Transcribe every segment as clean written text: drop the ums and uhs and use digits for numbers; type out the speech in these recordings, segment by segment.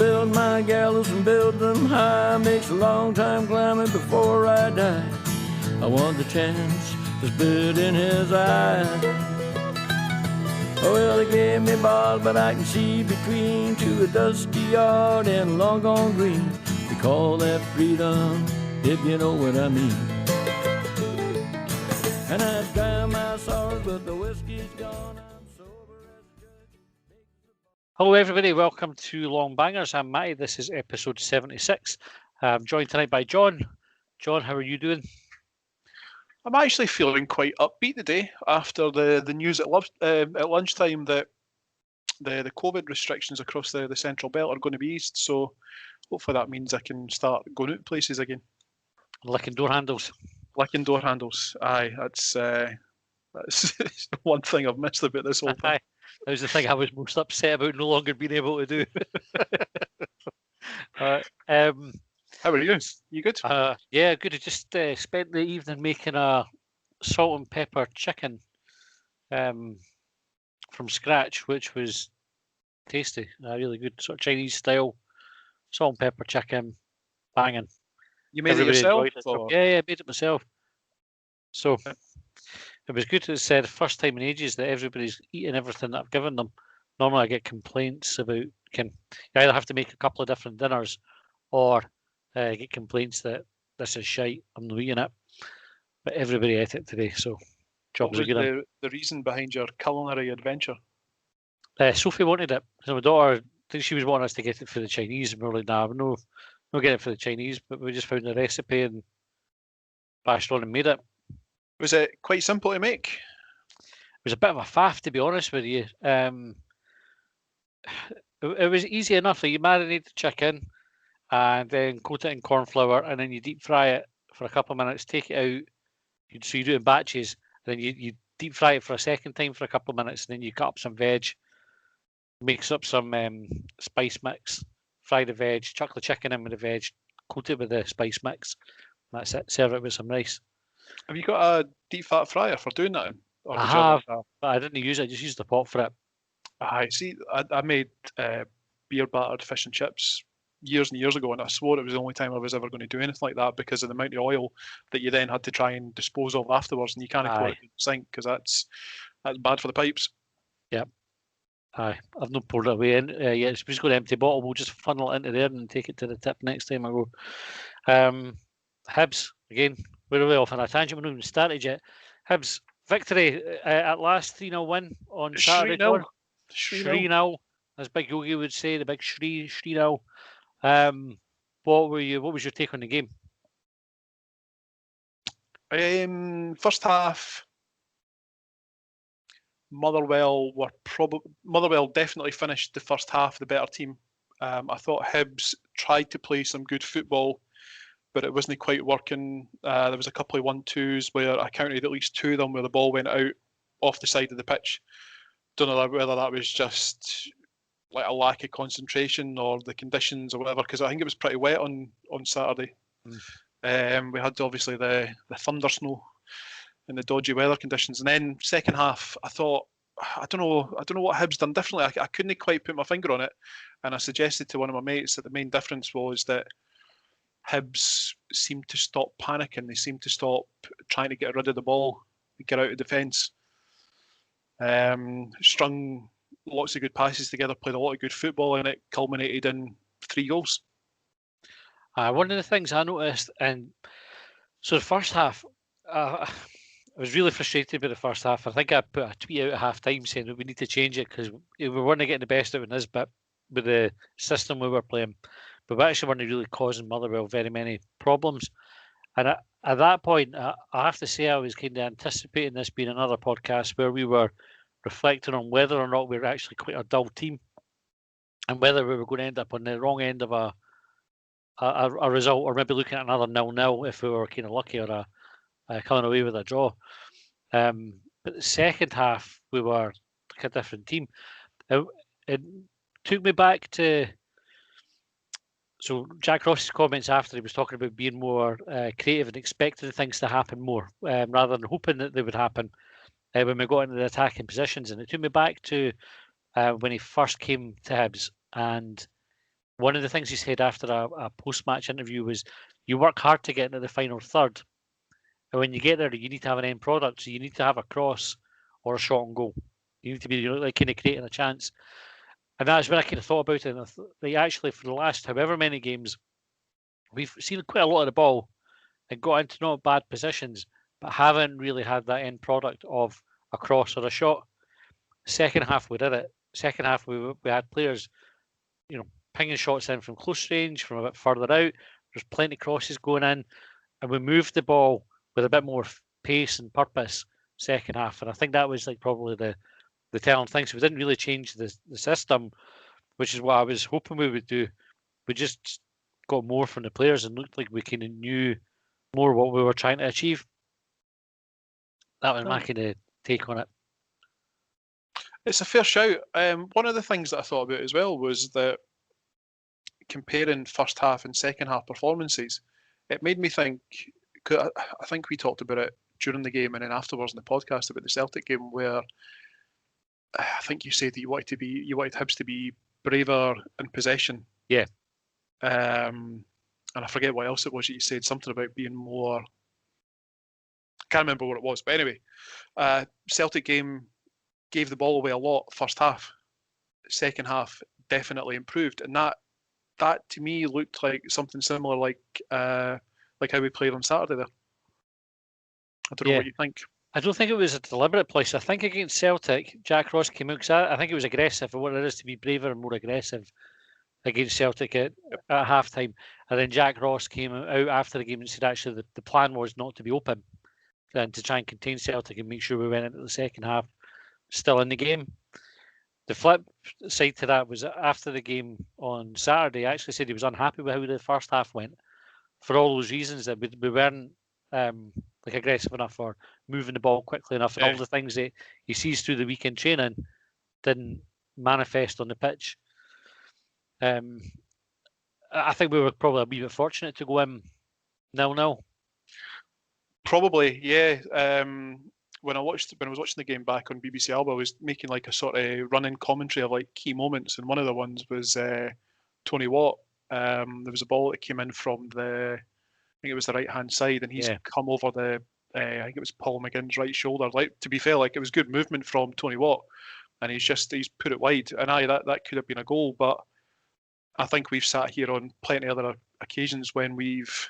build my gallows and build them high. Makes a long time climbing before I die. I want the chance that's bit in his eye. Oh, well, they gave me balls, but I can see between to a dusty yard and long gone green. We call that freedom, if you know what I mean. And I drown my sorrows, but the whiskey's gone. I'm sober as a judge. Hello, everybody. Welcome to Longbangers. I'm Matty. This is episode 76. I'm joined tonight by John. John, how are you doing? I'm actually feeling quite upbeat today after the news at lunchtime that the COVID restrictions across the Central Belt are going to be eased. So hopefully that means I can start going out places again. Licking door handles. Licking door handles. Aye, that's one thing I've missed about this whole thing. That was the thing I was most upset about no longer being able to do. How are you? You good? Yeah, good. I just spent the evening making a salt and pepper chicken from scratch, which was tasty. Really good, sort of Chinese style salt and pepper chicken, banging. You made it yourself? Yeah, I made it myself. So it was good. It's the first time in ages that everybody's eating everything that I've given them. Normally I get complaints about, you either have to make a couple of different dinners or get complaints that this is shite, I'm not eating it. But everybody ate it today, so job was good. The reason behind your culinary adventure? Sophie wanted it. So my daughter, I think she was wanting us to get it for the Chinese, and we were like, nah, we're not getting it for the Chinese, but we just found the recipe and bashed on and made it. Was it quite simple to make? It was a bit of a faff, to be honest with you. It was easy enough. Like, you marinate the chicken and then coat it in corn flour, and then you deep fry it for a couple of minutes, take it out. So you do it in batches, and then you deep fry it for a second time for a couple of minutes, and then you cut up some veg, mix up some spice mix, fry the veg, chuck the chicken in with the veg, coat it with the spice mix. That's it. Serve it with some rice. Have you got a deep fat fryer for doing that? I have, but I didn't use it. I just used the pot for it. I see. I made beer battered fish and chips years and years ago, and I swore it was the only time I was ever going to do anything like that because of the amount of oil that you then had to try and dispose of afterwards, and you can't pour it in the sink because that's bad for the pipes. Yep. Aye, I've not poured it away in yet. If we just got an empty bottle, we'll just funnel it into there and take it to the tip next time I go. Hibs, again, we're really off on a tangent. We're not even started yet. Hibs, victory at last, 3-0 win on Saturday. 3-0, as Big Yogi would say, the big Shri-0. What was your take on the game? First half, Motherwell definitely finished the first half the better team. I thought Hibs tried to play some good football, but it wasn't quite working. There was a couple of 1-2s where I counted at least two of them where the ball went out off the side of the pitch. Don't know whether that was just like a lack of concentration or the conditions or whatever, because I think it was pretty wet on Saturday. We had obviously the thunder snow and the dodgy weather conditions, and then second half I thought I don't know what Hibs done differently. I couldn't quite put my finger on it, and I suggested to one of my mates that the main difference was that Hibs seemed to stop panicking. They seemed to stop trying to get rid of the ball, get out of defence. Strung lots of good passes together, played a lot of good football, and it culminated in 3 goals. One of the things I noticed, and so the first half, I was really frustrated with the first half. I think I put a tweet out at half time saying that we need to change it because we weren't getting the best out of this bit with the system we were playing. But we actually weren't really causing Motherwell very many problems. And at that point, I have to say I was kind of anticipating this being another podcast where we were reflecting on whether or not we were actually quite a dull team and whether we were going to end up on the wrong end of a result, or maybe looking at another 0-0 if we were kind of lucky, or coming away with a draw. But the second half, we were like a different team. It took me back to Jack Ross's comments after he was talking about being more creative and expecting things to happen more rather than hoping that they would happen when we got into the attacking positions. And it took me back to when he first came to Hibs, and one of the things he said after a post-match interview was, you work hard to get into the final third. And when you get there, you need to have an end product. So you need to have a cross or a shot on goal. You need to be like kind of creating a chance. And that's when I kind of thought about it. And like, actually, for the last however many games, we've seen quite a lot of the ball and got into not bad positions, but haven't really had that end product of a cross or a shot. Second half, we did it. Second half, we had players, pinging shots in from close range, from a bit further out. There's plenty of crosses going in, and we moved the ball with a bit more pace and purpose second half. And I think that was like probably the telling thing. So we didn't really change the system, which is what I was hoping we would do. We just got more from the players and looked like we kind of knew more what we were trying to achieve. That was my kind of take on it. It's a fair shout. One of the things that I thought about as well was that comparing first half and second half performances, it made me think, cause I think we talked about it during the game and then afterwards in the podcast about the Celtic game, where I think you said that you wanted Hibs to be braver in possession. Yeah. And I forget what else it was that you said, something about being more, I can't remember what it was, but anyway, Celtic game gave the ball away a lot first half. Second half definitely improved, and that to me looked like something similar, like how we played on Saturday there. I don't know what you think. I don't think it was a deliberate place. I think against Celtic, Jack Ross came out, because I think it was aggressive, and what it is to be braver and more aggressive against Celtic at half time. And then Jack Ross came out after the game and said actually the plan was not to be open and to try and contain Celtic and make sure we went into the second half still in the game. The flip side to that was after the game on Saturday, I actually said he was unhappy with how the first half went for all those reasons, that we weren't like aggressive enough or moving the ball quickly enough, and all the things that he sees through the weekend training didn't manifest on the pitch. I think we were probably a wee bit fortunate to go in 0-0. Probably, yeah. When I was watching the game back on BBC Alba, I was making like a sort of running commentary of like key moments, and one of the ones was Tony Watt. There was a ball that came in from I think it was the right hand side, and he's come over I think it was Paul McGinns' right shoulder. Like, to be fair, like, it was good movement from Tony Watt, and he's put it wide. And that could have been a goal, but I think we've sat here on plenty of other occasions when we've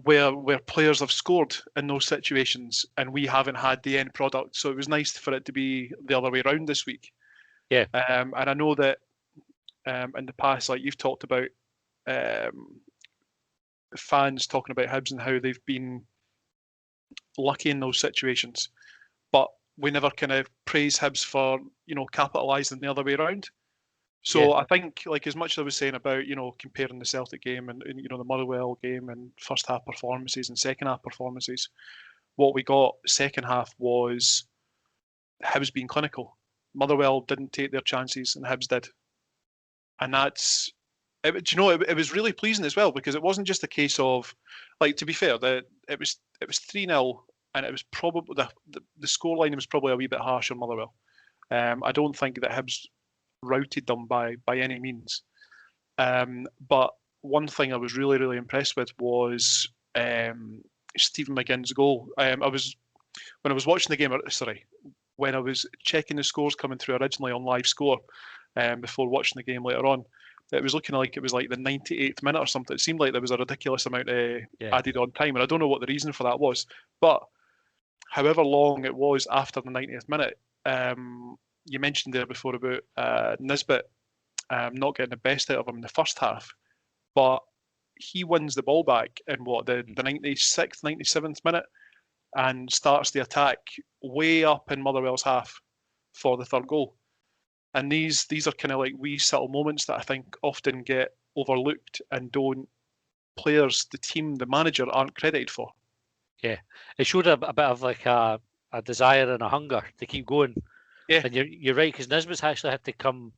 where players have scored in those situations and we haven't had the end product. So it was nice for it to be the other way around this week. Yeah. And I know that in the past, like you've talked about, fans talking about Hibs and how they've been lucky in those situations, but we never kind of praise Hibs for, capitalising the other way around. So I think, like, as much as I was saying about, comparing the Celtic game and the Motherwell game and first half performances and second half performances, what we got second half was Hibs being clinical. Motherwell didn't take their chances and Hibs did. And it was really pleasing as well, because it wasn't just a case of, like, to be fair, it was 3-0 and it was probably the scoreline was probably a wee bit harsh on Motherwell. I don't think that Hibs routed them by any means. But one thing I was really, really impressed with was Stephen McGinns' goal. When I was watching the game, when I was checking the scores coming through originally on Live Score, before watching the game later on, it was looking like it was like the 98th minute or something. It seemed like there was a ridiculous amount added on time, and I don't know what the reason for that was. But however long it was after the 90th minute, you mentioned there before about Nisbet not getting the best out of him in the first half, but he wins the ball back in the 96th, 97th minute and starts the attack way up in Motherwell's half for the third goal. And these are kind of like wee subtle moments that I think often get overlooked and players, the team, the manager aren't credited for. Yeah, it showed a bit of like a desire and a hunger to keep going. Yeah, and you're right, because Nisbet's actually had to come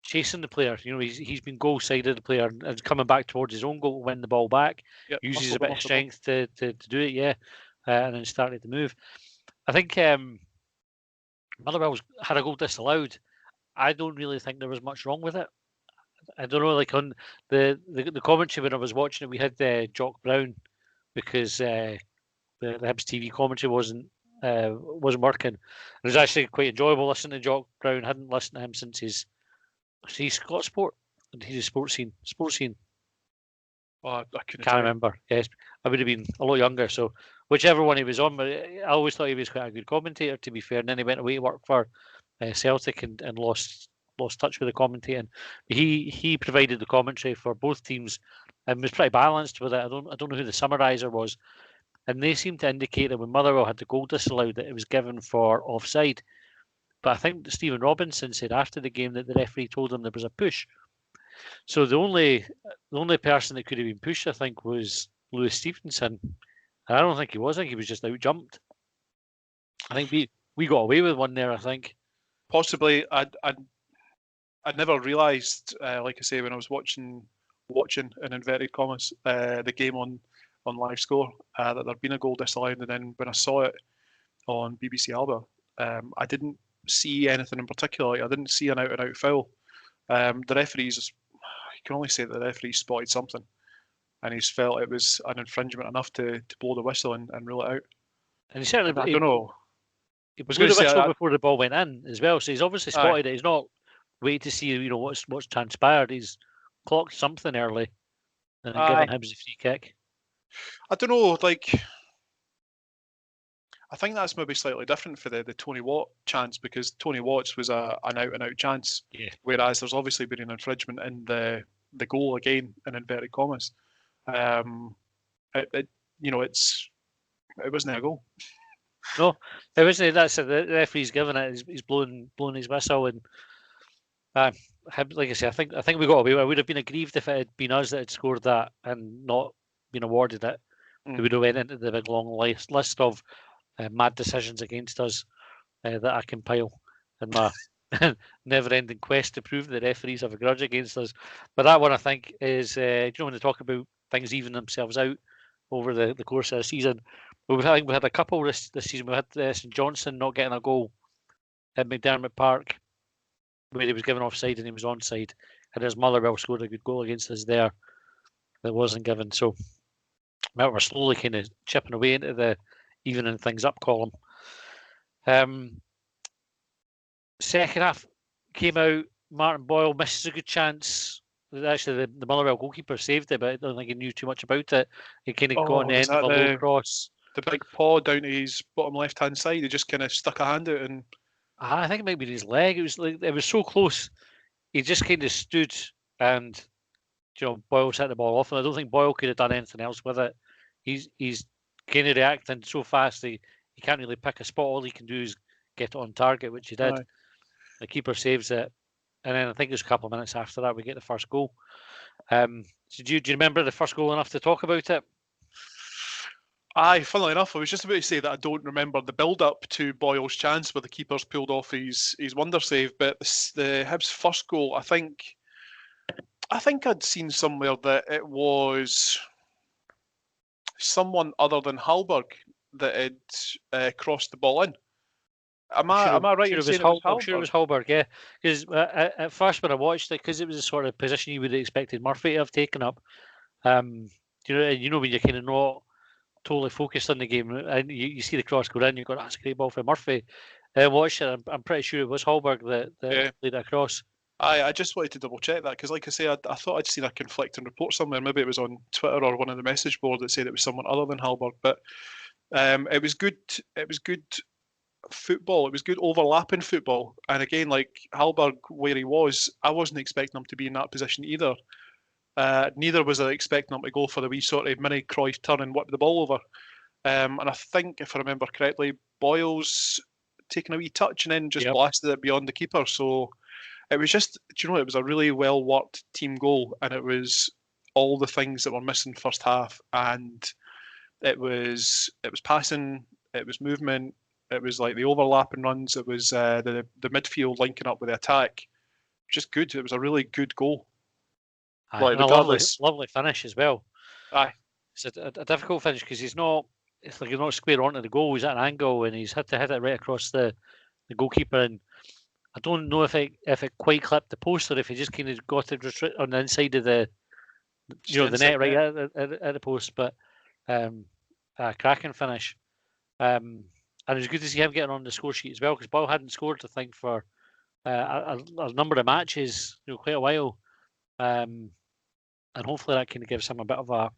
chasing the player. He's been goal sided the player and coming back towards his own goal to win the ball back. Yep, uses a bit of strength to do it, and then started to move. I think Motherwell had a goal disallowed. I don't really think there was much wrong with it. I don't know, like on the commentary when I was watching it, we had Jock Brown because the Hibs TV commentary wasn't working. It was actually quite enjoyable listening to Jock Brown. Hadn't listened to him since he's Scott Sport. He's a sports scene. Oh, I couldn't Can't remember. Yes, I would have been a lot younger. So whichever one he was on, but I always thought he was quite a good commentator. To be fair, and then he went away to work for Celtic and lost touch with the commentating. He provided the commentary for both teams and was pretty balanced with it. I don't know who the summariser was, and they seemed to indicate that when Motherwell had the goal disallowed, that it was given for offside. But I think Stephen Robinson said after the game that the referee told him there was a push. So the only person that could have been pushed, I think, was Lewis Stevenson. And I don't think he was. I think he was just out jumped. I think we got away with one there. I think possibly. I'd never realised, like I say, when I was watching in inverted commas the game on live score that there'd been a goal disallowed, and then when I saw it on BBC Alba, I didn't see anything in particular. Like, I didn't see an out and out foul. The referees, you can only say that the referee spotted something, and he's felt it was an infringement enough to blow the whistle and rule it out. And he certainly, I don't know. He blew the whistle before the ball went in as well, so he's obviously spotted it. He's not waiting to see what's transpired. He's clocked something early and given Hibs a free kick. I don't know, like, I think that's maybe slightly different for the Tony Watt chance, because Tony Watt's was an out-and-out chance, whereas there's obviously been an infringement in the goal again, in inverted commas. It wasn't a goal. No, it wasn't. That's it. The referee's given it. He's blowing his whistle, and like I say, I think we got away. I would have been aggrieved if it had been us that had scored that and not been awarded it. We would have went into the big long list of mad decisions against us that I compile in my never-ending quest to prove that referees have a grudge against us. But that one, I think, is when they talk about things even themselves out over the course of the season. I think we had a couple this season. We had St Johnstone not getting a goal at McDermott Park, where he was given offside and he was onside, and his Motherwell scored a good goal against us there that wasn't given. So we're slowly kind of chipping away into the evening things up column. Second half came out. Martin Boyle misses a good chance. Actually, the Motherwell goalkeeper saved it, but I don't think he knew too much about it. He kind of got an end of a low cross. The big paw down to his bottom left-hand side. He just kind of stuck a hand out and. I think it might be his leg. It was so close. He just kind of stood, and Boyle hit the ball off. And I don't think Boyle could have done anything else with it. He's kind of reacting so fast. He can't really pick a spot. All he can do is get it on target, which he did. Aye. The keeper saves it, and then I think it was a couple of minutes after that we get the first goal. So do you remember the first goal enough to talk about it? Aye, funnily enough, I was just about to say that I don't remember the build-up to Boyle's chance where the keeper's pulled off his wonder save, but the Hibs' first goal, I think I'd seen somewhere that it was someone other than Hallberg that had crossed the ball in. Am I right in saying it was Hallberg? I'm sure it was Hallberg, yeah. Because at first when I watched it, because it was the sort of position you would have expected Murphy to have taken up, when you're kind of not totally focused on the game, and you see the cross go in, you go, that's a great ball for Murphy. Watch it, I'm pretty sure it was Hallberg that played it across. I just wanted to double check that, because like I say, I thought I'd seen a conflicting report somewhere. Maybe it was on Twitter or one of the message boards that said it was someone other than Hallberg. But it was good. It was good football. It was good overlapping football. And again, like Hallberg, where he was, I wasn't expecting him to be in that position either. Neither was I expecting him to go for the wee sort of mini Cruyff turn and whip the ball over. And I think, if I remember correctly, Boyle's taken a wee touch and then just blasted it beyond the keeper. So it was just, it was a really well worked team goal, and it was all the things that were missing first half. And it was passing, it was movement, it was like the overlapping runs, it was the midfield linking up with the attack. Just good. It was a really good goal. Like, and a lovely finish as well. Aye, it's a difficult finish because he's not square onto the goal. He's at an angle and he's had to hit it right across the goalkeeper. And I don't know if it quite clipped the post or if he just kind of got it on the inside of the the net right at the post. But a cracking finish. And it was good to see him getting on the score sheet as well, because Boyle hadn't scored, I think, for a number of matches, quite a while. And hopefully that kind of gives him a bit of a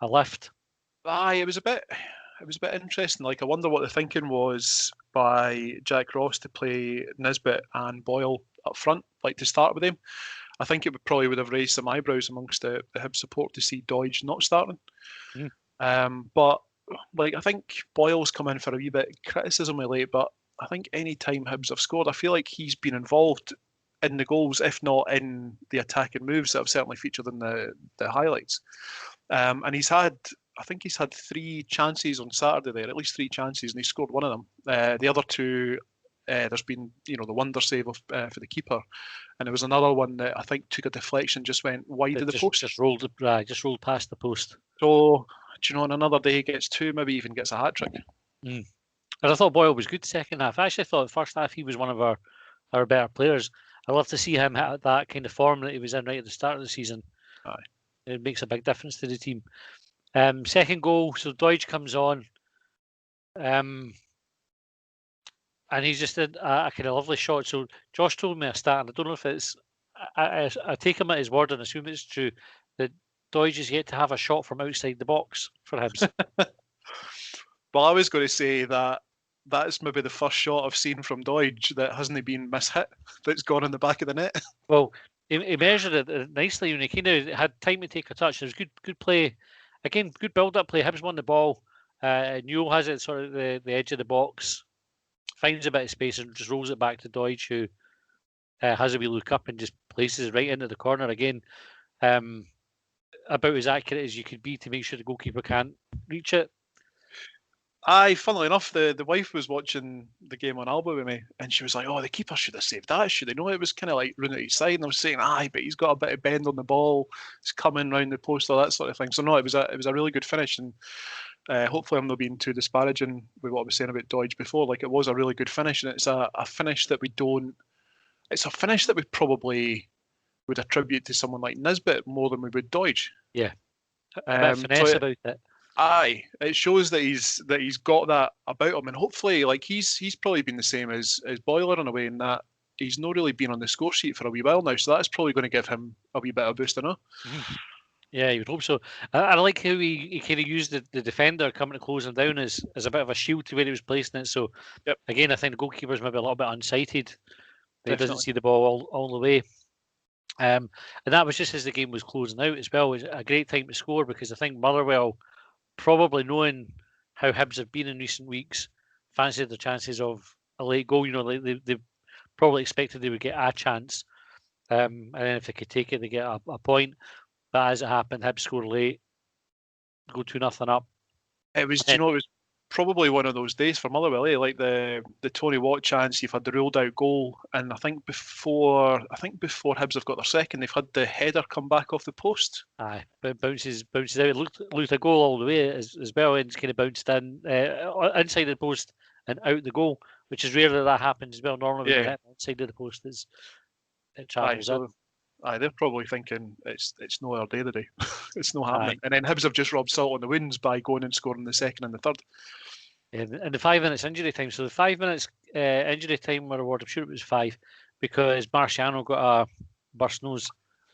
lift. Aye, it was a bit interesting. Like, I wonder what the thinking was by Jack Ross to play Nisbet and Boyle up front, like to start with him. I think it probably would have raised some eyebrows amongst the Hibs support to see Doidge not starting. But like, I think Boyle's come in for a wee bit of criticism of late, but I think any time Hibs have scored, I feel like he's been involved in the goals, if not in the attacking moves that have certainly featured in the highlights. And he's had 3 chances on Saturday there, at least 3 chances, and he scored one of them. The other 2, there's been, the wonder save for the keeper, and there was another one that I think took a deflection, just went wide of the post. Just rolled past the post. So, on another day he gets 2, maybe even gets a hat-trick. And I thought Boyle was good second half. I actually thought the first half he was one of our better players. I love to see him hit that kind of form that he was in right at the start of the season. Aye. It makes a big difference to the team. Second goal, so Doidge comes on. And he's just a kind of lovely shot. So Josh told me a stat, and I don't know if it's... I take him at his word and assume it's true, that Doidge is yet to have a shot from outside the box for Hibs. Well, I was going to say that's maybe the first shot I've seen from Doidge that hasn't been mishit, that's gone in the back of the net. Well, he measured it nicely when he kind of had time to take a touch. There was good play. Again, good build-up play. Hibs won the ball. Newell has it sort of the edge of the box, finds a bit of space and just rolls it back to Doidge, who has a wee look up and just places it right into the corner again. About as accurate as you could be to make sure the goalkeeper can't reach it. Aye, funnily enough, the wife was watching the game on Alba with me, and she was like, "Oh, the keeper should have saved that, should they?" No, it was kind of like running at his side, and I was saying, "Aye, but he's got a bit of bend on the ball. It's coming round the post, all that sort of thing." So no, it was a really good finish, and hopefully I'm not being too disparaging with what I was saying about Doidge before. Like, it was a really good finish, and it's a finish that we don't. It's a finish that we probably would attribute to someone like Nisbet more than we would Doidge. Yeah, a bit of finesse about it. Aye, it shows that he's got that about him, and hopefully, like, he's probably been the same as Boiler in a way, in that he's not really been on the score sheet for a wee while now, so that's probably going to give him a wee bit of a boost, I know. Yeah, you would hope so. I like how he kind of used the defender coming to close him down as a bit of a shield to where he was placing it. So again, I think the goalkeeper's maybe a little bit unsighted. He doesn't see the ball all the way. And that was just as the game was closing out as well. It was a great time to score, because I think Motherwell, probably knowing how Hibs have been in recent weeks, fancied their chances of a late goal. They probably expected they would get a chance, and then if they could take it, they get a point. But as it happened, Hibs scored late, go 2-0 up. It was, it was probably one of those days for Motherwell, eh? Like the Tony Watt chance, you've had the ruled out goal, and I think before Hibs have got their second, they've had the header come back off the post. Aye, but bounces out. It looked a goal all the way as well, and it's kind of bounced in inside the post and out the goal, which is rare that happens as well. Normally, when you hit inside of the post, it travels in. Aye, they're probably thinking it's no our day today. It's no happening. And then Hibs have just robbed salt on the wounds by going and scoring the second and the third. And the 5 minutes injury time. So the 5 minutes injury time were awarded. I'm sure it was 5, because Marciano got a burst nose.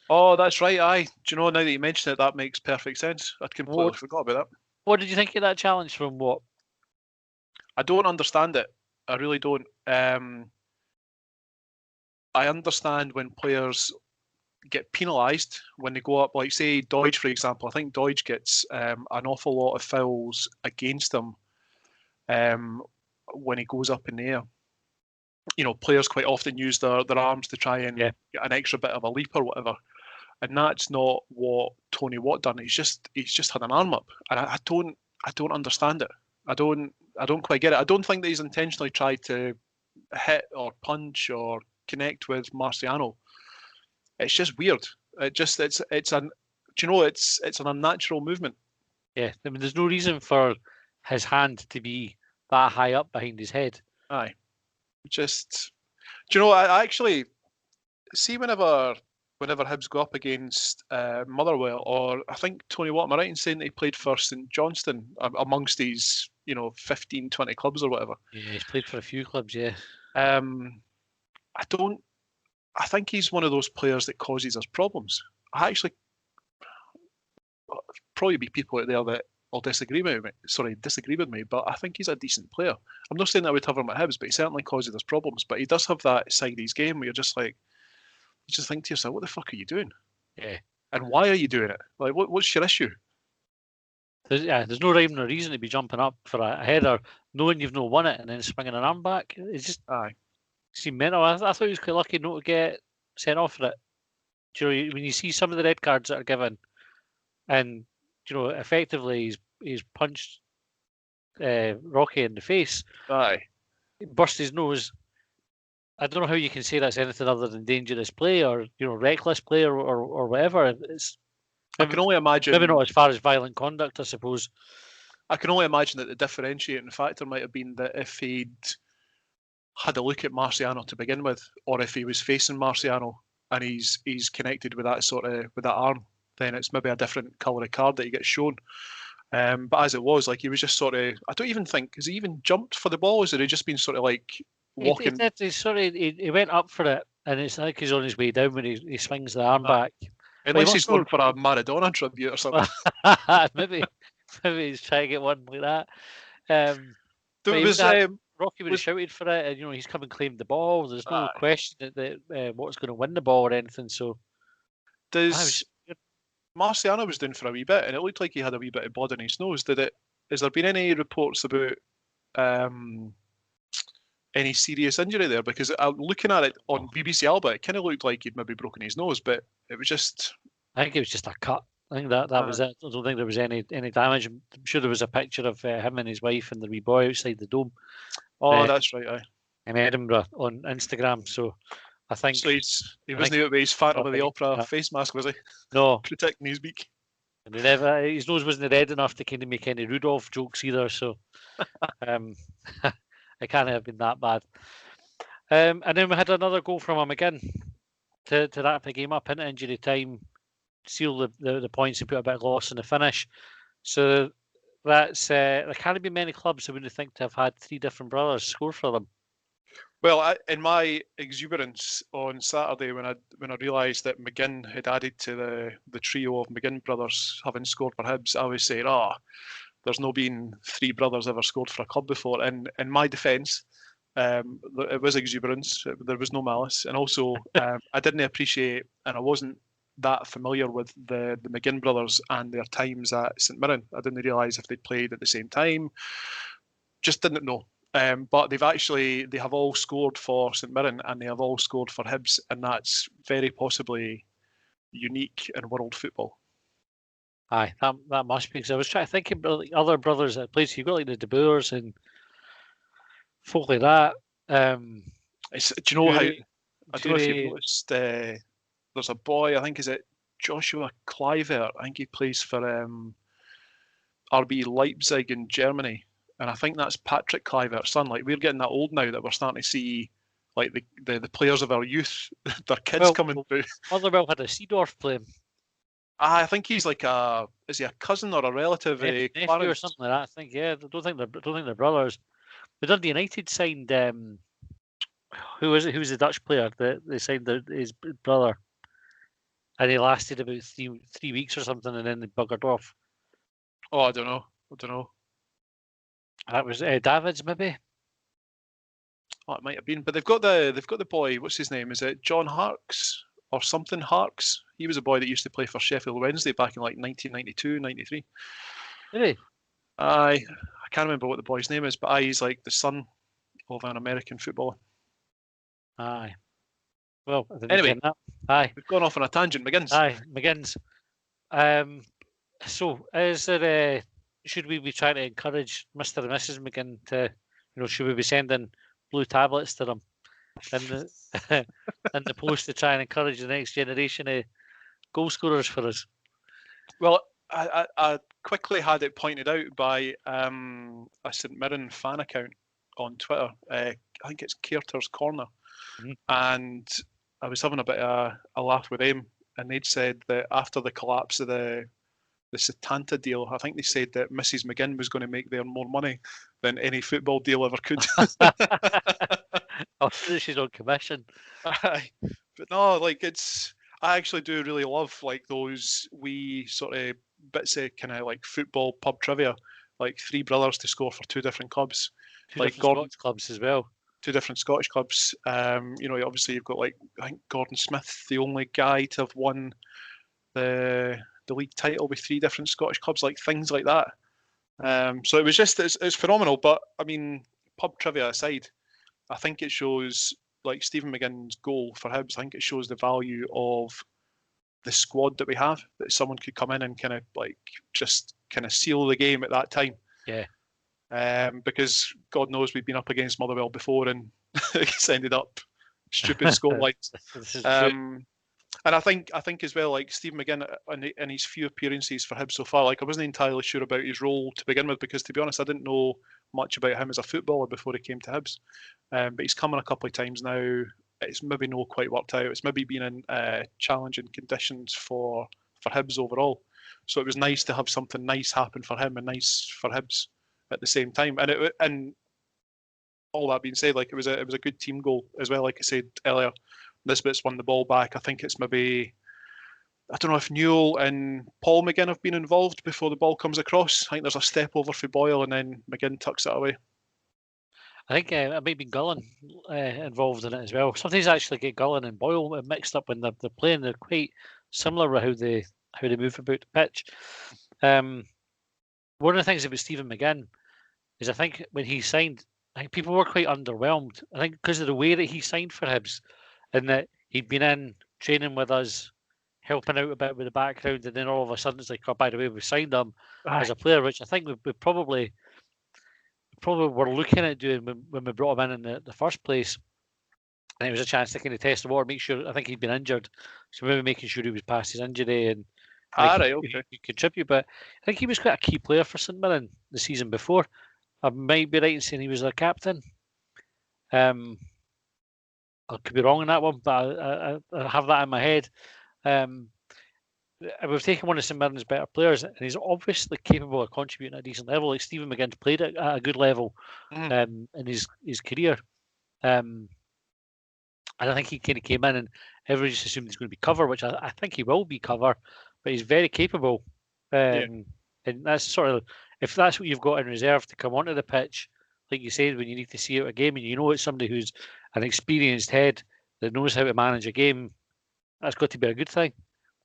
Oh, that's right. Aye. Do you know, now that you mention it, that makes perfect sense. I'd completely forgot about that. What did you think of that challenge from Watt? I don't understand it. I really don't. I understand when players get penalised when they go up, like say Doidge, for example. I think Doidge gets an awful lot of fouls against him when he goes up in the air. Players quite often use their arms to try and get an extra bit of a leap or whatever, and that's not what Tony Watt done. He's just had an arm up, and I don't understand it. I don't quite get it. I don't think that he's intentionally tried to hit or punch or connect with Marciano. It's just weird. It's an unnatural movement. Yeah, I mean, there's no reason for his hand to be that high up behind his head. Aye, just Do you know? I actually see whenever Hibs go up against Motherwell, or I think Tony Watt, am I right in saying that he played for St Johnstone amongst these 15, 20 clubs or whatever? Yeah, he's played for a few clubs. Yeah. I think he's one of those players that causes us problems. I actually probably be people out there that will disagree with me, but I think he's a decent player. I'm not saying that I would have him at Hibs, but he certainly causes us problems. But he does have that side of his game where you're just like, you just think to yourself, what the fuck are you doing? Yeah. And why are you doing it? Like, what's your issue? There's no rhyme or reason to be jumping up for a header, knowing you've not won it, and then swinging an arm back. It's just seemed mental. I thought he was quite lucky not to get sent off for it. Do you know, when you see some of the red cards that are given, and effectively he's punched Rocky in the face. Aye. He burst his nose. I don't know how you can say that's anything other than dangerous play or reckless play or whatever. I can only imagine. Maybe not as far as violent conduct, I suppose. I can only imagine that the differentiating factor might have been that if he'd had a look at Marciano to begin with, or if he was facing Marciano and he's connected with that arm, then it's maybe a different colour of card that he gets shown. But as it was, like, he was just sort of, I don't even think, has he even jumped for the ball? Has he just been sort of like walking? He went up for it, and it's like he's on his way down when he swings the arm back. Unless he's going for a Maradona tribute or something. maybe he's trying to get one like that. Rocky would have shouted for it, and he's come and claimed the ball. There's no question that what's going to win the ball or anything. So Marciano was down for a wee bit, and it looked like he had a wee bit of blood in his nose. Has there been any reports about any serious injury there? Because looking at it on BBC Alba, it kind of looked like he'd maybe broken his nose, but it was just. I think it was just a cut. I think that was it. I don't think there was any damage. I'm sure there was a picture of him and his wife and the wee boy outside the dome. Oh, that's right. Aye. In Edinburgh on Instagram. So I think. So he wasn't out with his Phantom of the Opera face mask, was he? No. Protecting his beak. And his nose wasn't red enough to kind of make any Rudolph jokes either. So it can't have been that bad. And then we had another goal from him again to wrap the game up into injury time, seal the points and put a bit of loss in the finish. So that's there can't be many clubs I wouldn't think to have had three different brothers score for them. Well, in my exuberance on Saturday, when I realised that McGinn had added to the trio of McGinn brothers having scored for Hibs, I was saying, there's no been three brothers ever scored for a club before. And in my defence, it was exuberance. There was no malice, and also I didn't appreciate, and I wasn't that familiar with the McGinn brothers and their times at St Mirren. I didn't realise if they'd played at the same time. Just didn't know. But they have all scored for St Mirren and they have all scored for Hibs, and that's very possibly unique in world football. Aye, that must be, because I was trying to think about other brothers that played. So you've got like the De Boers and folk like that. Do you know how? I don't know if you've noticed. There's a boy, I think, is it Joshua Kluivert? I think he plays for RB Leipzig in Germany. And I think that's Patrick Kluivert's son. Like, we're getting that old now that we're starting to see like the players of our youth, their kids coming through. Motherwell had a Seedorf play him. I think he's like is he a cousin or a relative? Nephew or something like that. I think, yeah. I don't think they're brothers. But Dundee United signed who was it? Who was the Dutch player that they signed his brother? And he lasted about three weeks or something, and then they buggered off. Oh, I don't know. That was Davids, maybe. Oh, it might have been. But they've got the boy. What's his name? Is it John Harkes or something? Harkes. He was a boy that used to play for Sheffield Wednesday back in like 1992, 93. Really? I can't remember what the boy's name is, but he's like the son of an American footballer. Aye. Well, anyway, aye, we've gone off on a tangent. McGinns. Aye, McGinns. So, is there? Should we be trying to encourage Mr. and Mrs. McGinn to, should we be sending blue tablets to them in the post to try and encourage the next generation of goal scorers for us? Well, I quickly had it pointed out by a St Mirren fan account on Twitter. I think it's Carter's Corner. And I was having a bit of a laugh with them, and they'd said that after the collapse of the Setanta deal, I think they said that Mrs. McGinn was going to make there more money than any football deal ever could. Oh, she's on commission. But no, like I actually do really love like those wee sort of bits of kind of like football pub trivia, like three brothers to score for two different clubs, Two like different Scottish clubs as well. Two different Scottish clubs. Obviously you've got like I think Gordon Smith, the only guy to have won the league title with three different Scottish clubs, like things like that. So it was just it's phenomenal. But I mean, pub trivia aside, I think it shows like Stephen McGinn's goal for Hibs. I think it shows the value of the squad that we have. That someone could come in and kind of like just kind of seal the game at that time. Yeah. Because God knows we've been up against Motherwell before and it's ended up stupid scorelines. And I think as well, like Steve McGinn in his few appearances for Hibs so far, like I wasn't entirely sure about his role to begin with, because to be honest, I didn't know much about him as a footballer before he came to Hibs. But he's come in a couple of times now. It's maybe not quite worked out. It's maybe been in challenging conditions for Hibs overall. So it was nice to have something nice happen for him and nice for Hibs at the same time. And all that being said, like it was a good team goal as well. Like I said earlier, Nisbet's won the ball back. I think it's maybe, I don't know if Newell and Paul McGinn have been involved before the ball comes across. I think there's a step over for Boyle and then McGinn tucks it away. I think it might be Gullan involved in it as well. Sometimes I actually get Gullan and Boyle mixed up when they're playing. They're quite similar with how they move about the pitch. One of the things about Stephen McGinn is I think when he signed, I think people were quite underwhelmed. I think because of the way that he signed for Hibs, and that he'd been in training with us, helping out a bit with the background, and then all of a sudden it's like, oh, by the way, we signed him as a player, which I think we probably were looking at doing when we brought him in the first place. And it was a chance to kind of test the water, make sure. I think he'd been injured, so maybe making sure he was past his injury and he contribute. But I think he was quite a key player for St Mirren the season before. I might be right in saying he was their captain. I could be wrong on that one, but I have that in my head. We've taken one of St Mirren's better players, and he's obviously capable of contributing at a decent level. Like Stephen McGinn's played at a good level in his career. And I think he kind of came in and everybody just assumed he's going to be cover, which I think he will be cover, but he's very capable. And that's sort of, if that's what you've got in reserve to come onto the pitch, like you said, when you need to see out a game and you know it's somebody who's an experienced head that knows how to manage a game, that's got to be a good thing.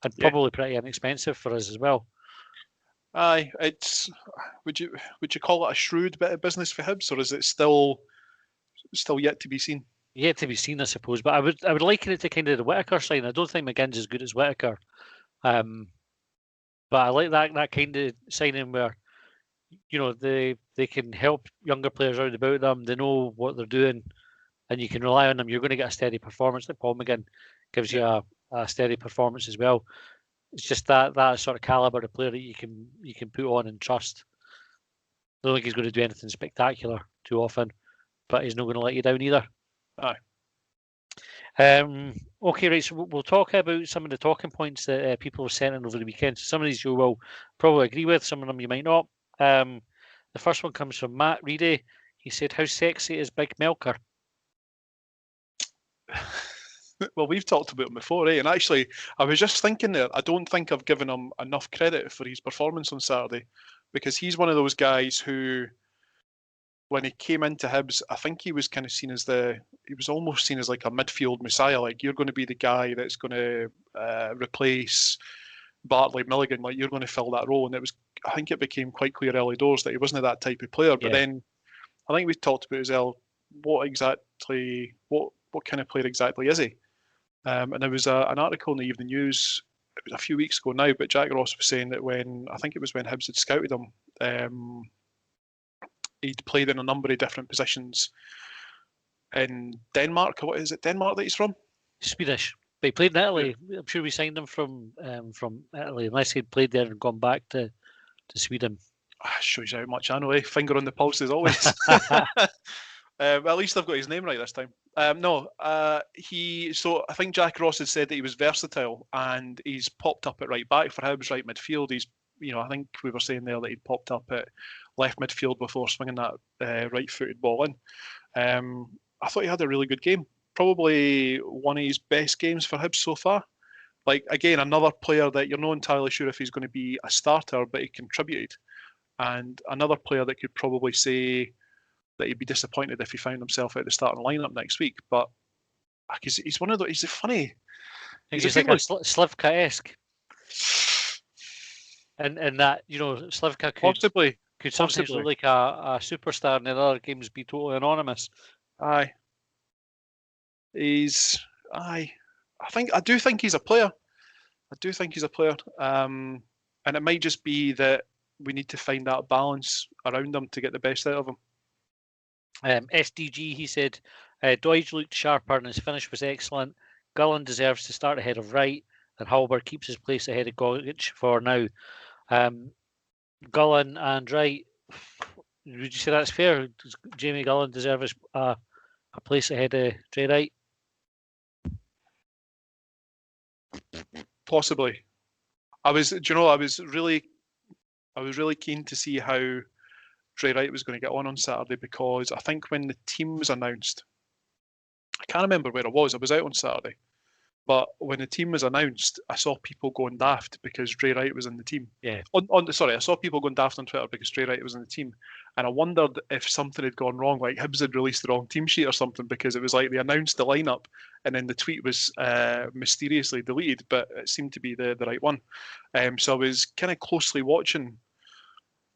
And probably pretty inexpensive for us as well. Aye, it's would you call it a shrewd bit of business for Hibs, or is it still yet to be seen? Yet to be seen, I suppose. But I would liken it to kind of the Whittaker sign. I don't think McGinn's as good as Whittaker, but I like that kind of signing where they can help younger players around about them. They know what they're doing, and you can rely on them. You're going to get a steady performance. Like Paul McGinn gives you a steady performance as well. It's just that sort of caliber of player that you can put on and trust. I don't think he's going to do anything spectacular too often, but he's not going to let you down either. Aye. Okay, right. So we'll talk about some of the talking points that people have sent in over the weekend. So some of these you will probably agree with. Some of them you might not. The first one comes from Matt Reedy. He said, "How sexy is Big Melker?" Well, we've talked about him before, eh? And actually, I was just thinking there, I don't think I've given him enough credit for his performance on Saturday, because he's one of those guys who, when he came into Hibs, I think he was kind of seen as he was almost seen as like a midfield messiah. Like, you're going to be the guy that's going to replace Bartley Milligan. Like, you're going to fill that role. And I think it became quite clear early doors that he wasn't that type of player. But then I think we talked about as well, what kind of player exactly is he? And there was an article in the Evening News, it was a few weeks ago now, but Jack Ross was saying that when Hibs had scouted him, he'd played in a number of different positions in Denmark. What is it, Denmark that he's from? Swedish. But he played in Italy. Yeah. I'm sure we signed him from Italy, unless he'd played there and gone back to Sweden. Shows you how much I know, eh? Finger on the pulse as always. At least I've got his name right this time. No, so I think Jack Ross had said that he was versatile, and he's popped up at right back for Hibs, right midfield. He's, I think we were saying there that he'd popped up at left midfield before swinging that right-footed ball in. I thought he had a really good game. Probably one of his best games for Hibs so far. Like, again, another player that you're not entirely sure if he's going to be a starter, but he contributed. And another player that could probably say that he'd be disappointed if he found himself out the starting lineup next week. But he's one of those. He's funny. He's like a Slivka-esque, and that Slivka could sometimes look like a superstar, and in other games be totally anonymous. Aye. I do think he's a player. And it might just be that we need to find that balance around him to get the best out of him. SDG, he said, Doige looked sharper and his finish was excellent. Gullan deserves to start ahead of Wright, and Halber keeps his place ahead of Gogic for now. Gullan and Wright, would you say that's fair? Does Jamie Gullan deserve a place ahead of Dre Wright? Possibly. I was really keen to see how Dre Wright was going to get on Saturday, because I think when the team was announced, I can't remember where I was out on Saturday, but when the team was announced, I saw people going daft because Dre Wright was in the team. Yeah. I saw people going daft on Twitter because Dre Wright was in the team, and I wondered if something had gone wrong, like Hibs had released the wrong team sheet or something, because it was like they announced the lineup and then the tweet was mysteriously deleted, but it seemed to be the right one. So I was kind of closely watching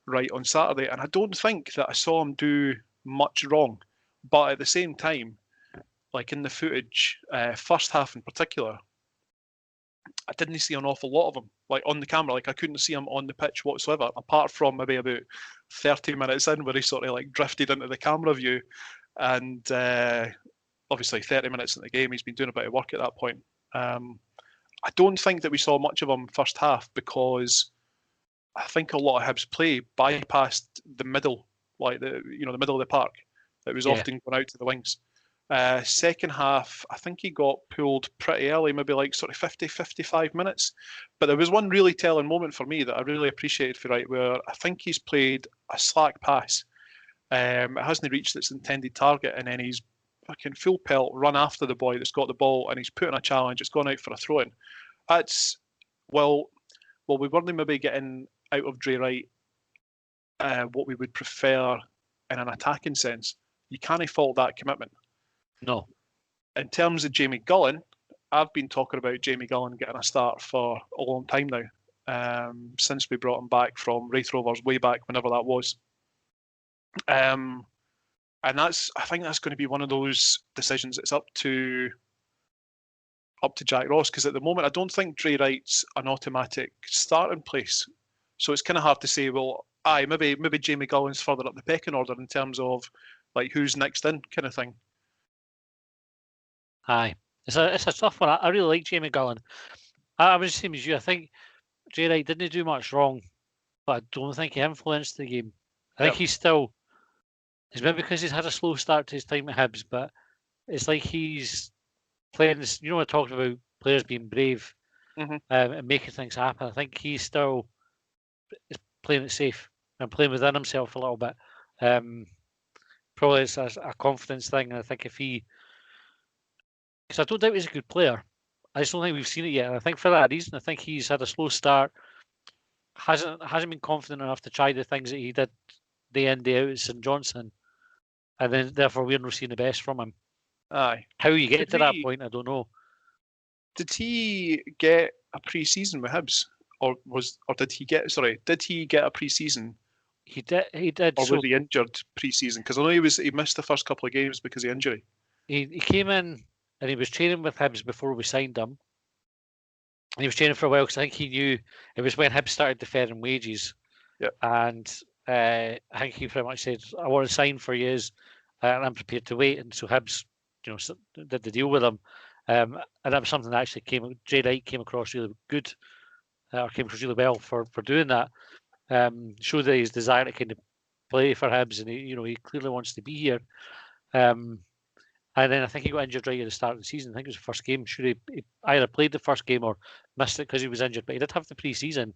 Wright on Saturday, and I don't think that I saw him do much wrong, but at the same time, like in the footage, first half in particular, I didn't see an awful lot of him, like on the camera. Like I couldn't see him on the pitch whatsoever, apart from maybe about 30 minutes in where he sort of like drifted into the camera view, and obviously 30 minutes in the game, he's been doing a bit of work at that point. I don't think that we saw much of him first half, because I think a lot of Hibs play bypassed the middle, like the middle of the park. It was often going out to the wings. Second half, I think he got pulled pretty early, maybe like sort of 55 minutes. But there was one really telling moment for me that I really appreciated for Wright, where I think he's played a slack pass. It hasn't reached its intended target, and then he's fucking full pelt run after the boy that's got the ball, and he's put in a challenge. It's gone out for a throw-in. That's, well, we weren't maybe getting out of Dre Wright what we would prefer in an attacking sense. You can't fault that commitment. No. In terms of Jamie Gullan, I've been talking about Jamie Gullan getting a start for a long time now, since we brought him back from Wraith Rovers way back, whenever that was. And I think that's going to be one of those decisions that's up to Jack Ross, because at the moment I don't think Dre Wright's an automatic starting place. So it's kind of hard to say, well, maybe Jamie Gullan's further up the pecking order in terms of like who's next in kind of thing. Aye, it's a tough one. I really like Jamie Gullan. I was the same as you. I think Dre Wright didn't do much wrong, but I don't think he influenced the game. I think it's maybe because he's had a slow start to his time at Hibs, but it's like he's playing this. I talked about players being brave and making things happen. I think he's still is playing it safe and playing within himself a little bit. Probably it's a confidence thing. And I think because I don't doubt he's a good player. I just don't think we've seen it yet. And I think for that reason, I think he's had a slow start. Hasn't been confident enough to try the things that he did day in, day out at St Johnstone. And then therefore we're not seeing the best from him. Aye. How you get to that point, I don't know. Did he get a pre-season with Hibs? Did he get a pre-season? He did. Or was he injured pre-season? Because I know he missed the first couple of games because of injury. He came in and he was training with Hibs before we signed him. And he was training for a while because I think he knew it was when Hibs started deferring wages. Yeah. And I think he pretty much said, I want to sign for you, and I'm prepared to wait. And so Hibs, did the deal with him. And that was something that actually Dre Wright came across really good, or came across really well for doing that. Showed that his desire to kind of play for Hibs, and he clearly wants to be here. And then I think he got injured right at the start of the season. I think it was the first game. Sure, he either played the first game or missed it because he was injured, but he did have the pre-season.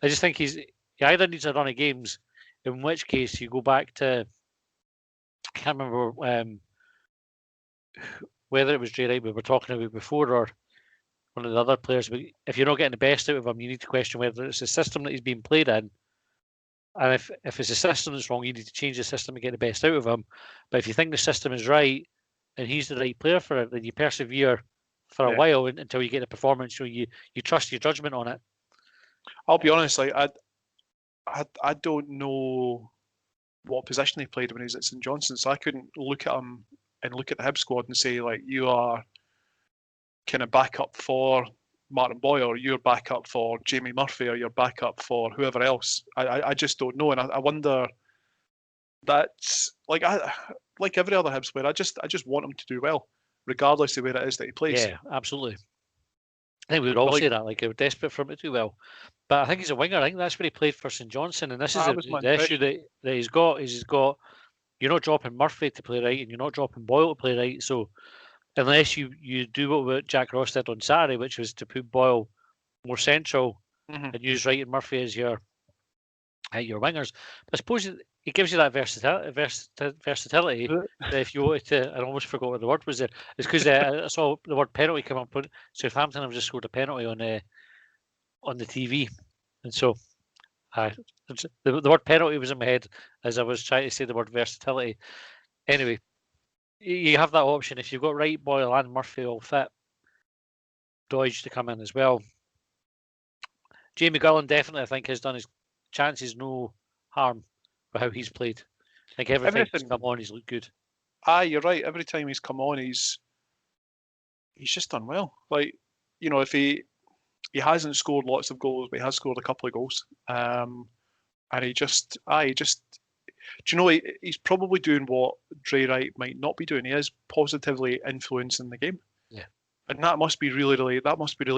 I just think he either needs a run of games, in which case you go back to, I can't remember whether it was Jay Wright we were talking about before or one of the other players, but if you're not getting the best out of him, you need to question whether it's the system that he's being played in. And if it's a system that's wrong, you need to change the system to get the best out of him. But if you think the system is right and he's the right player for it, then you persevere for a while until you get the performance. So you trust your judgment on it. I'll be honest, like I don't know what position he played when he was at St Johnstone, so I couldn't look at him and look at the Hibs squad and say, like, you are kind of backup for Martin Boyle, or you're backup for Jamie Murphy, or you're backup for whoever else. I just don't know, and I wonder. That's like every other Hibs player. I just want him to do well, regardless of where it is that he plays. Yeah, absolutely. I think we would all say that. Like, we're desperate for him to do well, but I think he's a winger. I think that's where he played for St Johnstone, and this is the issue that he's got. Is he's got, you're not dropping Murphy to play right, and you're not dropping Boyle to play right. So unless you do what Jack Ross did on Saturday, which was to put Boyle more central and use Wright and Murphy as your wingers, I suppose it gives you that versatility. That if you wanted to, I almost forgot what the word was there. It's because I saw the word penalty come up. Southampton have just scored a penalty on the TV, and so the word penalty was in my head as I was trying to say the word versatility. Anyway, you have that option if you've got Wright, Boyle, and Murphy all fit. Doidge to come in as well. Jamie Gullan definitely, I think, has done his chances no harm for how he's played. I think everything he's come on, he's looked good. You're right. Every time he's come on, he's just done well. Like, you know, if he hasn't scored lots of goals, but he has scored a couple of goals. And he just, do you know, he's probably doing what Dre Wright might not be doing. He is positively influencing the game. Yeah. And that must be really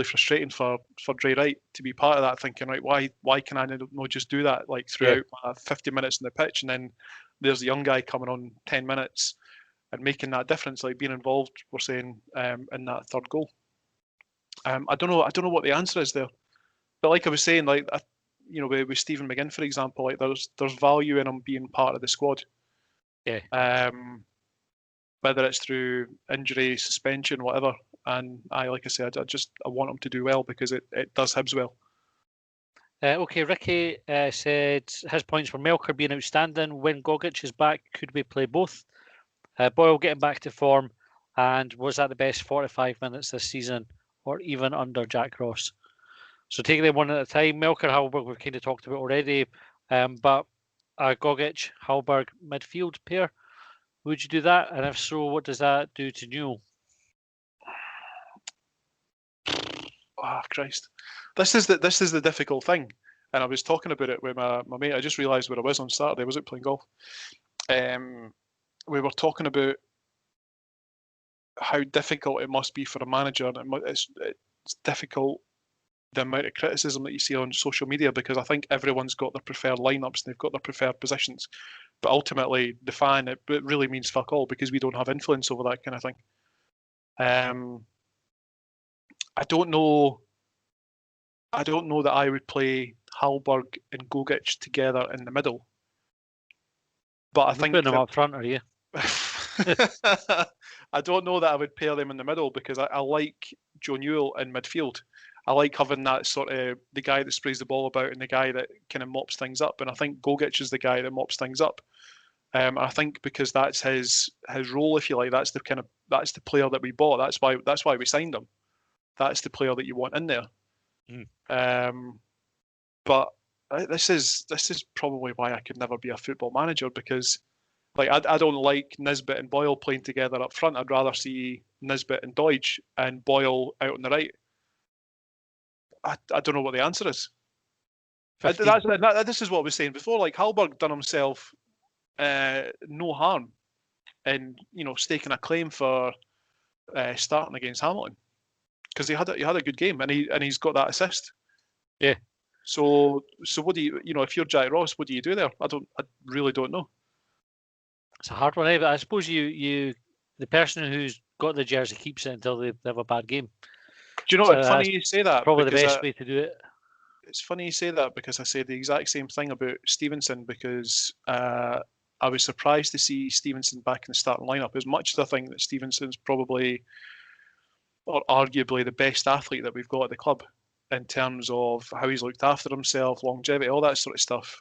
frustrating for Dre Wright to be part of that, thinking, right, why can I not just do that like throughout 50 minutes on the pitch, and then there's the young guy coming on 10 minutes and making that difference, like being involved, we're saying, in that third goal. I don't know what the answer is there, but like I was saying, like you know, with Stephen McGinn, for example, like there's value in him being part of the squad. Yeah. Whether it's through injury, suspension, whatever. And like I said, I want him to do well because it does Hibs well. Okay, Ricky said his points for Melker being outstanding. When Gogic is back, could we play both? Boyle getting back to form, and was that the best 45 minutes this season, or even under Jack Ross? So taking them one at a time. Melker, Hallberg, we've kind of talked about already, but Gogic, Hallberg midfield pair. Would you do that? And if so, what does that do to Newell? Oh Christ! This is the difficult thing, and I was talking about it with my mate. I just realised where I was on Saturday. I was out playing golf. We were talking about how difficult it must be for a manager, and it's difficult the amount of criticism that you see on social media, because I think everyone's got their preferred lineups and they've got their preferred positions, but ultimately the fan, it really means fuck all because we don't have influence over that kind of thing. I don't know that I would play Hallberg and Gogic together in the middle. But I think putting them up front, are you? I don't know that I would pair them in the middle because I like Joe Newell in midfield. I like having that sort of the guy that sprays the ball about and the guy that kind of mops things up. And I think Gogic is the guy that mops things up. I think because that's his role, if you like. That's the player that we bought. That's why we signed him. That's the player that you want in there. But this is probably why I could never be a football manager, because like I don't like Nisbet and Boyle playing together up front. I'd rather see Nisbet and Doidge and Boyle out on the right. I don't know what the answer is. This is what I was saying before. Like Hallberg done himself no harm in staking a claim for starting against Hamilton, because he had a good game and he's got that assist. Yeah. So what do you if you're Jack Ross, what do you do there? I really don't know. It's a hard one, but I suppose the person who's got the jersey keeps it until they have a bad game. Do you know So what? Funny you say that. Probably the best way to do it. It's funny you say that because I said the exact same thing about Stevenson because I was surprised to see Stevenson back in the starting lineup. As much as I think that Stevenson's probably, or arguably, the best athlete that we've got at the club in terms of how he's looked after himself, longevity, all that sort of stuff.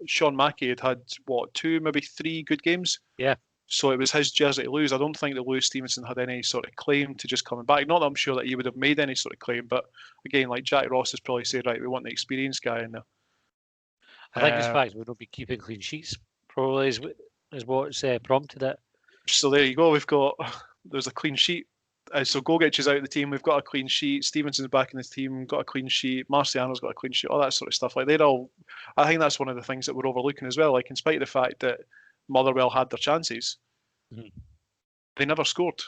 Sean Mackey had what, 2, maybe 3 good games? Yeah. So it was his jersey to lose. I don't think that Lewis Stevenson had any sort of claim to just coming back. Not that I'm sure that he would have made any sort of claim, but again, like Jack Ross has probably said, right, we want the experienced guy in there. I think it's fact we don't be keeping clean sheets. Probably is what's prompted it. So there you go. There's a clean sheet. So Gogic is out of the team. We've got a clean sheet. Stevenson's back in the team. Got a clean sheet. Marciano's got a clean sheet. All that sort of stuff. Like I think that's one of the things that we're overlooking as well. Like in spite of the fact that Motherwell had their chances, they never scored.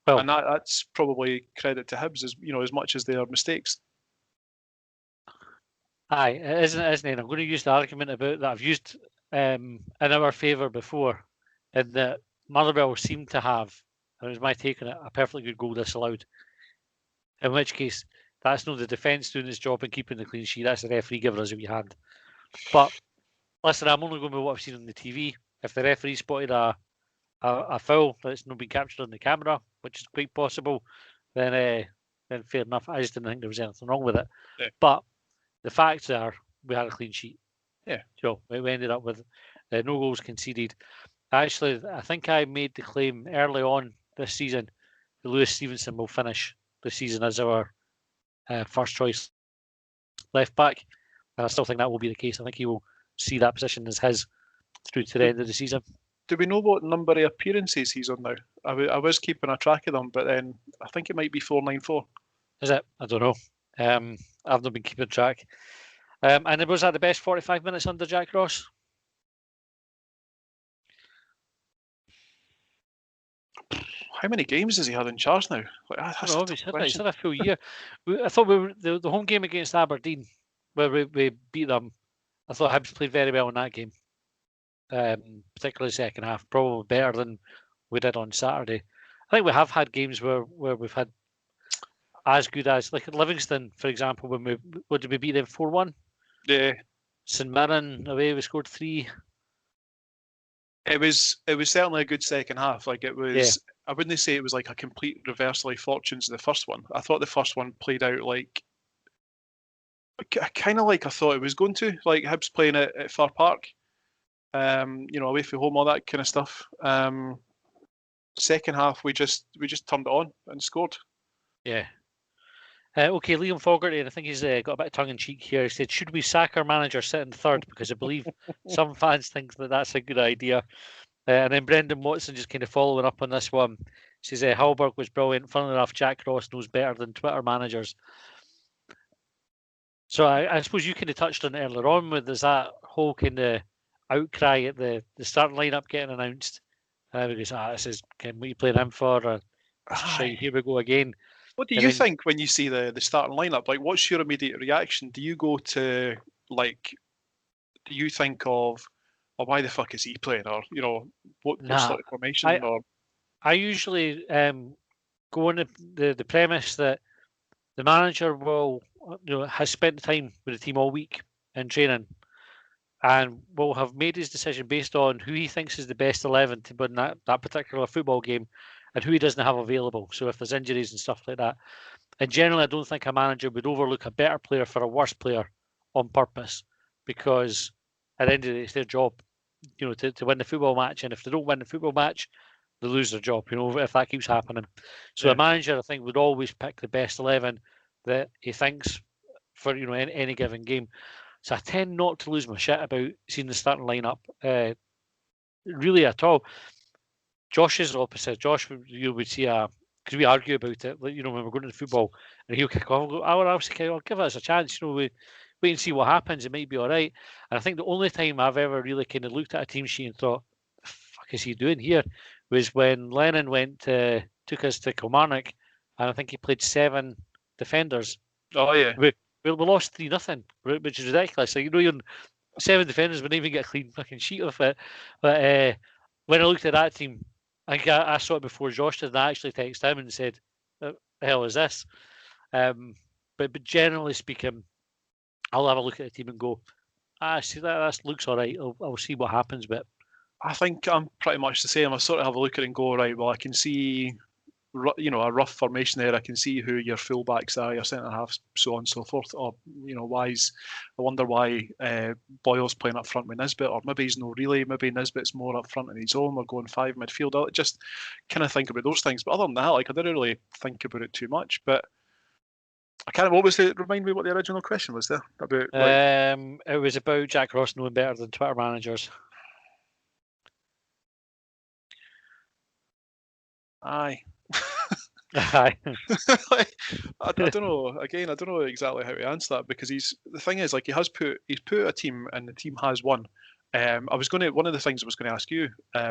Well, and that's probably credit to Hibs as much as their mistakes. Aye, isn't it? And I'm going to use the argument about that I've used in our favour before, in that Motherwell seemed to have, and it was my take on it, a perfectly good goal disallowed. In which case, that's not the defence doing its job and keeping the clean sheet. That's the referee giving us a wee hand. But listen, I'm only going with what I've seen on the TV. If the referee spotted a foul that's not been captured on the camera, which is quite possible, then fair enough. I just didn't think there was anything wrong with it. Yeah. But the facts are we had a clean sheet. Yeah. So we ended up with no goals conceded. Actually, I think I made the claim early on this season that Lewis Stevenson will finish the season as our first choice left back. And I still think that will be the case. I think he will see that position as his through to the end of the season. Do we know what number of appearances he's on now? I was keeping a track of them, but then I think it might be 494. Is it? I don't know. I've not been keeping track. And was that the best 45 minutes under Jack Ross? How many games has he had in charge now? He's had a full year. I thought we were the home game against Aberdeen, where we beat them. I thought Hibs played very well in that game, particularly second half, probably better than we did on Saturday. I think we have had games where we've had as good as, like at Livingston, for example, when did we beat them 4-1? Yeah. St Mirren away, we scored 3. It was certainly a good second half. Like it was. Yeah. I wouldn't say it was like a complete reversal of fortunes in the first one. I thought the first one played out like kind of like I thought it was going to. Like Hibs playing at Fir Park, away from home, all that kind of stuff. Second half, we just turned it on and scored. Yeah. Okay, Liam Fogarty, and I think he's got a bit of tongue-in-cheek here. He said, should we sack our manager sitting third? Because I believe some fans think that that's a good idea. And then Brendan Watson just kind of following up on this one. He says, Hallberg was brilliant. Funnily enough, Jack Ross knows better than Twitter managers. So I suppose you kind of touched on it earlier on with there's that whole kind of outcry at the starting lineup getting announced. And everybody goes, this is what are you playing him for? Here we go again. What do you think when you see the starting lineup? Like, what's your immediate reaction? Do you go to, like, do you think of, why the fuck is he playing? Or, what sort of formation? I usually go on the premise that the manager has spent time with the team all week in training and will have made his decision based on who he thinks is the best 11 to win that particular football game and who he doesn't have available. So if there's injuries and stuff like that. And generally, I don't think a manager would overlook a better player for a worse player on purpose because at the end of the day, it's their job, to win the football match. And if they don't win the football match, they lose their job, if that keeps happening. So a manager, I think, would always pick the best 11 that he thinks for, any given game. So I tend not to lose my shit about seeing the starting lineup really at all. Josh is the opposite. Josh, you would see because we argue about it, when we're going to the football, and he'll kick off. I'll give us a chance. We wait and see what happens. It might be all right. And I think the only time I've ever really kind of looked at a team sheet and thought, "The fuck is he doing here?" was when Lennon took us to Kilmarnock, and I think he played 7 defenders. Oh yeah. We lost 3-0, which is ridiculous. So, 7 defenders wouldn't even get a clean fucking sheet of it. But when I looked at that team, I think I saw it before Josh did, and I actually texted him and said, "The hell is this?" But generally speaking, I'll have a look at the team and go, see that looks all right. I'll see what happens. But I think I'm pretty much the same. I sort of have a look at it and go, right, well, I can see, a rough formation there. I can see who your fullbacks are, your centre halves, so on and so forth. Or, I wonder why Boyle's playing up front with Nisbet, or maybe he's no really. Maybe Nisbet's more up front in his own. We're going 5 midfield. I just kind of think about those things. But other than that, I didn't really think about it too much. But I can't. Remind me what the original question was there about. It was about Jack Ross knowing better than Twitter managers. Aye. Aye. I don't know. Again, I don't know exactly how to answer that, because the thing is, he's put a team and the team has won. One of the things I was going to ask you,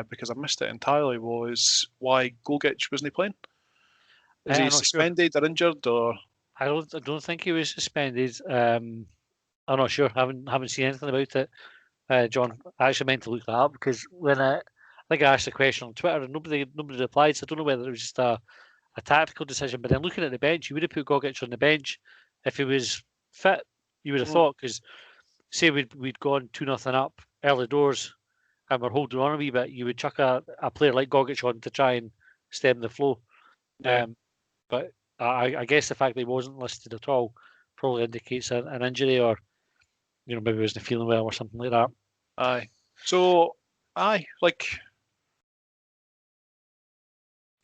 because I missed it entirely, was why Gogic wasn't playing? Is he suspended or injured, or? I don't think he was suspended. I'm not sure. Haven't seen anything about it. John, I actually meant to look that up, because when I think I asked a question on Twitter and nobody replied, so I don't know whether it was just a tactical decision. But then looking at the bench, you would have put Gogic on the bench if he was fit. You would have thought, because say we'd gone 2-0 up early doors and we're holding on a wee bit, you would chuck a player like Gogic on to try and stem the flow. Yeah. But I guess the fact that he wasn't listed at all probably indicates an injury, or maybe he wasn't feeling well or something like that. Aye. So,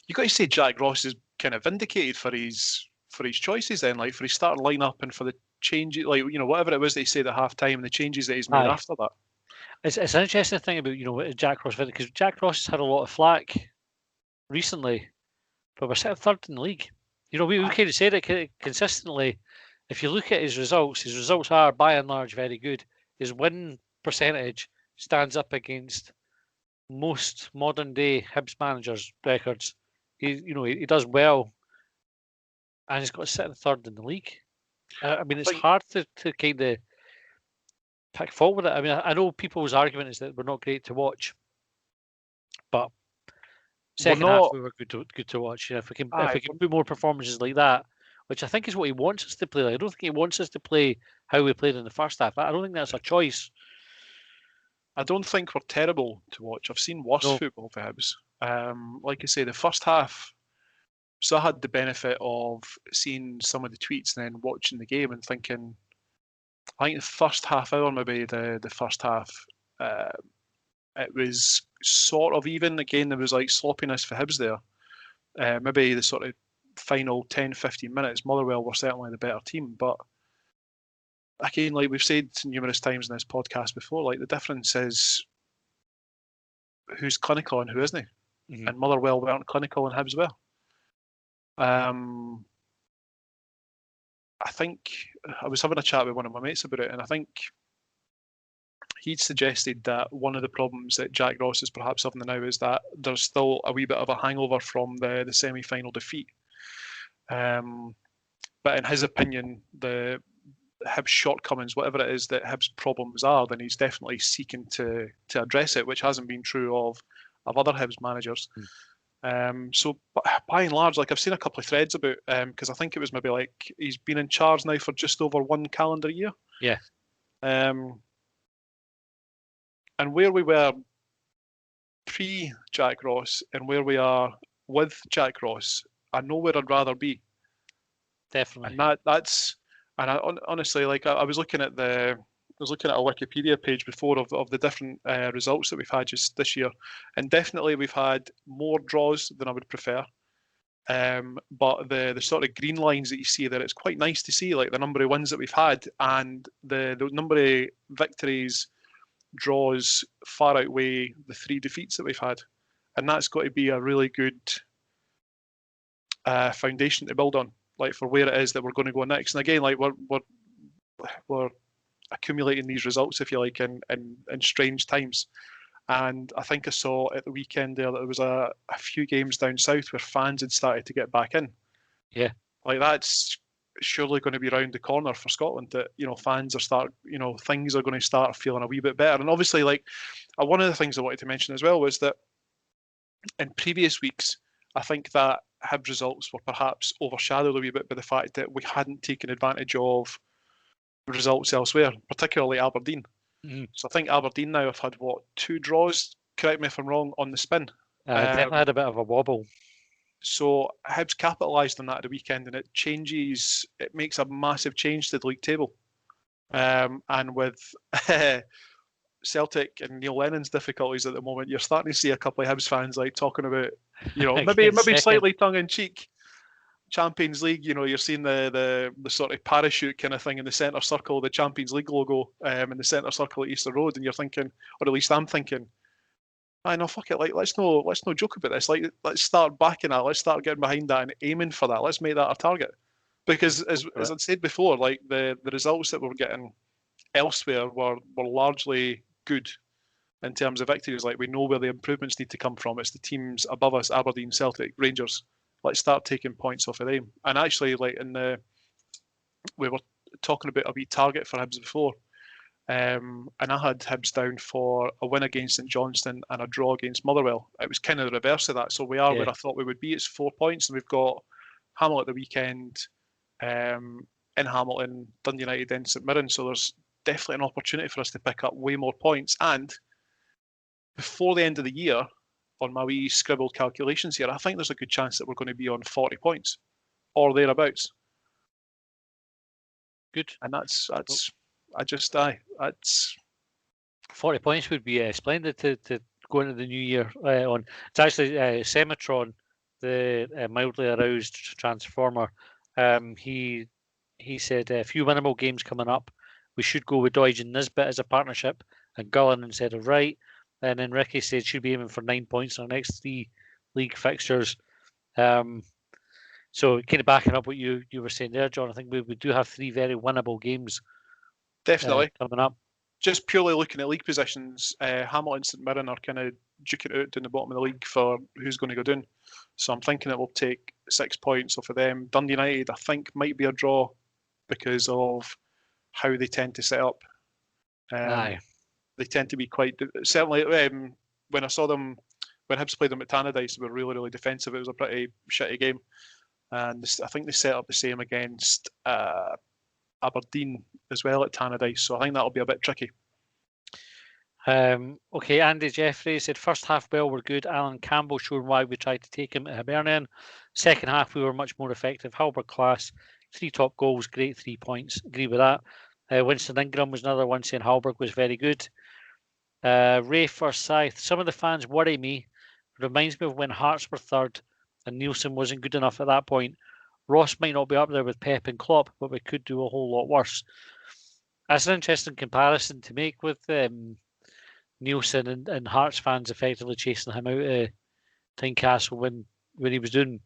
you got to say Jack Ross is kind of vindicated for his choices then, for his starting lineup and for the changes, whatever it was they said at half time and the changes that he's made after that. It's an interesting thing about Jack Ross, because Jack Ross has had a lot of flack recently, but we're sitting third in the league. We kind of said it consistently. If you look at his results are by and large very good. His win percentage stands up against most modern day Hibs managers' records. He does well, and he's got to sit in third in the league. It's hard to kind of pick fault with it. I know people's argument is that we're not great to watch, but second half we were good to watch. If we can put more performances like that, which I think is what he wants us to play. I don't think he wants us to play how we played in the first half. I don't think that's a choice. I don't think we're terrible to watch. I've seen worse football for Hibs. Like I say, the first half, so I had the benefit of seeing some of the tweets and then watching the game and thinking, I think the first half hour, maybe the first half, it was sort of even. Again, there was sloppiness for Hibs there. Maybe the sort of final 10-15 minutes, Motherwell were certainly the better team. But again, like we've said numerous times in this podcast before, the difference is who's clinical and who isn't. Mm-hmm. And Motherwell weren't clinical and Hibs were. I think I was having a chat with one of my mates about it, and I think he'd suggested that one of the problems that Jack Ross is perhaps having now is that there's still a wee bit of a hangover from the semi-final defeat. But in his opinion, the Hibs shortcomings, whatever it is that Hibs problems are, then he's definitely seeking to address it, which hasn't been true of other Hibs managers. So by and large, I've seen a couple of threads about, because I think it was maybe he's been in charge now for just over 1 calendar year. Yeah. And where we were pre-Jack Ross and where we are with Jack Ross, I know where I'd rather be. Definitely. And honestly, I was looking at a Wikipedia page before of the different results that we've had just this year, and definitely we've had more draws than I would prefer. But the sort of green lines that you see there, it's quite nice to see the number of wins that we've had and the number of victories, draws far outweigh the 3 defeats that we've had, and that's got to be a really good foundation to build on, for where it is that we're going to go next. And again, we're accumulating these results, if you like, in strange times. And I think I saw at the weekend there that there was a few games down south where fans had started to get back in. Yeah. That's surely going to be round the corner for Scotland. That fans things are going to start feeling a wee bit better. And obviously, like one of the things I wanted to mention as well was that in previous weeks, I think that Hibs results were perhaps overshadowed a wee bit by the fact that we hadn't taken advantage of results elsewhere, particularly Aberdeen. Mm-hmm. So I think Aberdeen now have had 2 draws. Correct me if I'm wrong on the spin. Definitely had a bit of a wobble. So Hibs capitalised on that at the weekend, and it makes a massive change to the league table. And with Celtic and Neil Lennon's difficulties at the moment, you're starting to see a couple of Hibs fans like talking about, maybe slightly tongue in cheek, Champions League. You're seeing the sort of parachute kind of thing in the centre circle, the Champions League logo in the centre circle at Easter Road, and you're thinking, or at least I'm thinking, I know, fuck it. Like, let's no joke about this. Like, let's start backing that. Let's start getting behind that and aiming for that. Let's make that our target. Because as I said before, like the results that we're getting elsewhere were largely good in terms of victories. Like, we know where the improvements need to come from. It's the teams above us: Aberdeen, Celtic, Rangers. Let's start taking points off of them. And actually, like we were talking about a wee target for Hibs before. And I had Hibs down for a win against St Johnstone and a draw against Motherwell. It was kind of the reverse of that. So we are where I thought we would be. It's 4 points, and we've got Hamilton at the weekend, in Hamilton, Dundee United, then St Mirren. So there's definitely an opportunity for us to pick up way more points. And before the end of the year, on my wee scribbled calculations here, I think there's a good chance that we're going to be on 40 points or thereabouts. Good. And that's 40 points would be splendid to go into the new year on. It's actually Semitron, the mildly aroused transformer. He said a few winnable games coming up. We should go with Doige and Nisbet as a partnership, and Gullan instead of Wright. And then Ricky said should be aiming for 9 points on our next 3 league fixtures. So kind of backing up what you were saying there, John, I think we do have 3 very winnable games. Definitely coming up. Just purely looking at league positions, Hamilton and St Mirren are kind of duking it out down the bottom of the league for who's going to go down. So I'm thinking that we'll take 6 points off of them. Dundee United, I think, might be a draw because of how they tend to set up. They tend to be quite certainly. When I saw them, when Hibs played them at Tannadice, they were really, really defensive. It was a pretty shitty game, and I think they set up the same against Aberdeen as well at Tannadice. So I think that'll be a bit tricky. Okay, Andy Jeffrey said first half well were good. Alan Campbell showing why we tried to take him at Hibernian. Second half we were much more effective. Halbert class, 3 top goals, great 3 points. Agree with that. Winston Ingram was another one saying Halbert was very good. Ray Forsyth, some of the fans worry me. Reminds me of when Hearts were third and Nielsen wasn't good enough at that point. Ross might not be up there with Pep and Klopp, but we could do a whole lot worse. That's an interesting comparison to make with Nielsen and Hearts fans effectively chasing him out of Tynecastle when he was doing,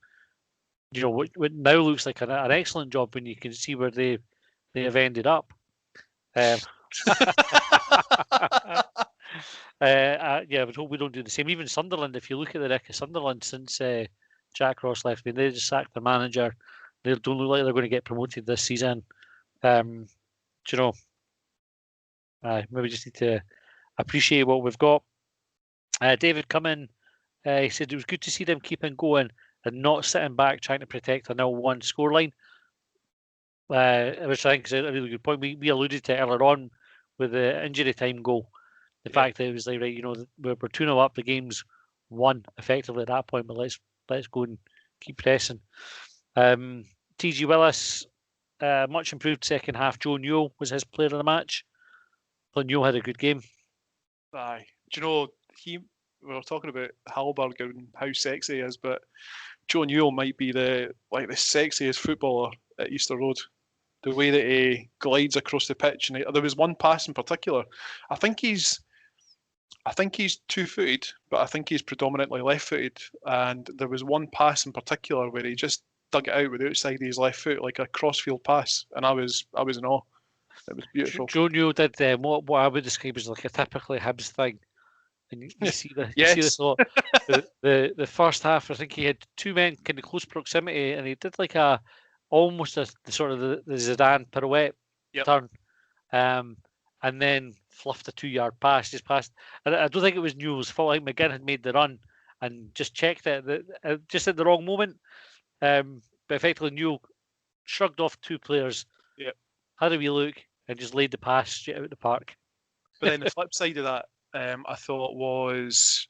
what now looks like an excellent job when you can see where they have ended up. I would hope we don't do the same. Even Sunderland, if you look at the record, Sunderland since Jack Ross left, they just sacked their manager. They don't look like they're going to get promoted this season. Maybe we just need to appreciate what we've got. David Cumming, he said it was good to see them keeping going and not sitting back trying to protect a 0-1 scoreline. Which I think is a really good point. We alluded to earlier on with the injury time goal. The fact that it was like, right, we're 2-0 up, the game's won effectively at that point, but let's go and keep pressing. TG Willis, much improved second half. Joe Newell was his player of the match. But Newell had a good game. Aye. Do you know, we were talking about Hallberg and how sexy he is, but Joe Newell might be the sexiest footballer at Easter Road. The way that he glides across the pitch, and there was one pass in particular. I think he's 2-footed, but I think he's predominantly left-footed. And there was one pass in particular where he just dug it out with the outside of his left foot, like a crossfield pass, and I was in awe. It was beautiful. Joe Newell did what I would describe as like a typically Hibs thing. And you see this a lot. The first half, I think he had 2 men kind of close proximity, and he did like a almost the sort of the Zidane pirouette turn, and then fluffed a 2-yard pass just past. And I don't think it was Newell's fault. I think McGinn had made the run and just checked it just at the wrong moment. But effectively, Newell shrugged off 2 players, had a wee look, and just laid the pass straight out the park. But then the flip side of that, I thought was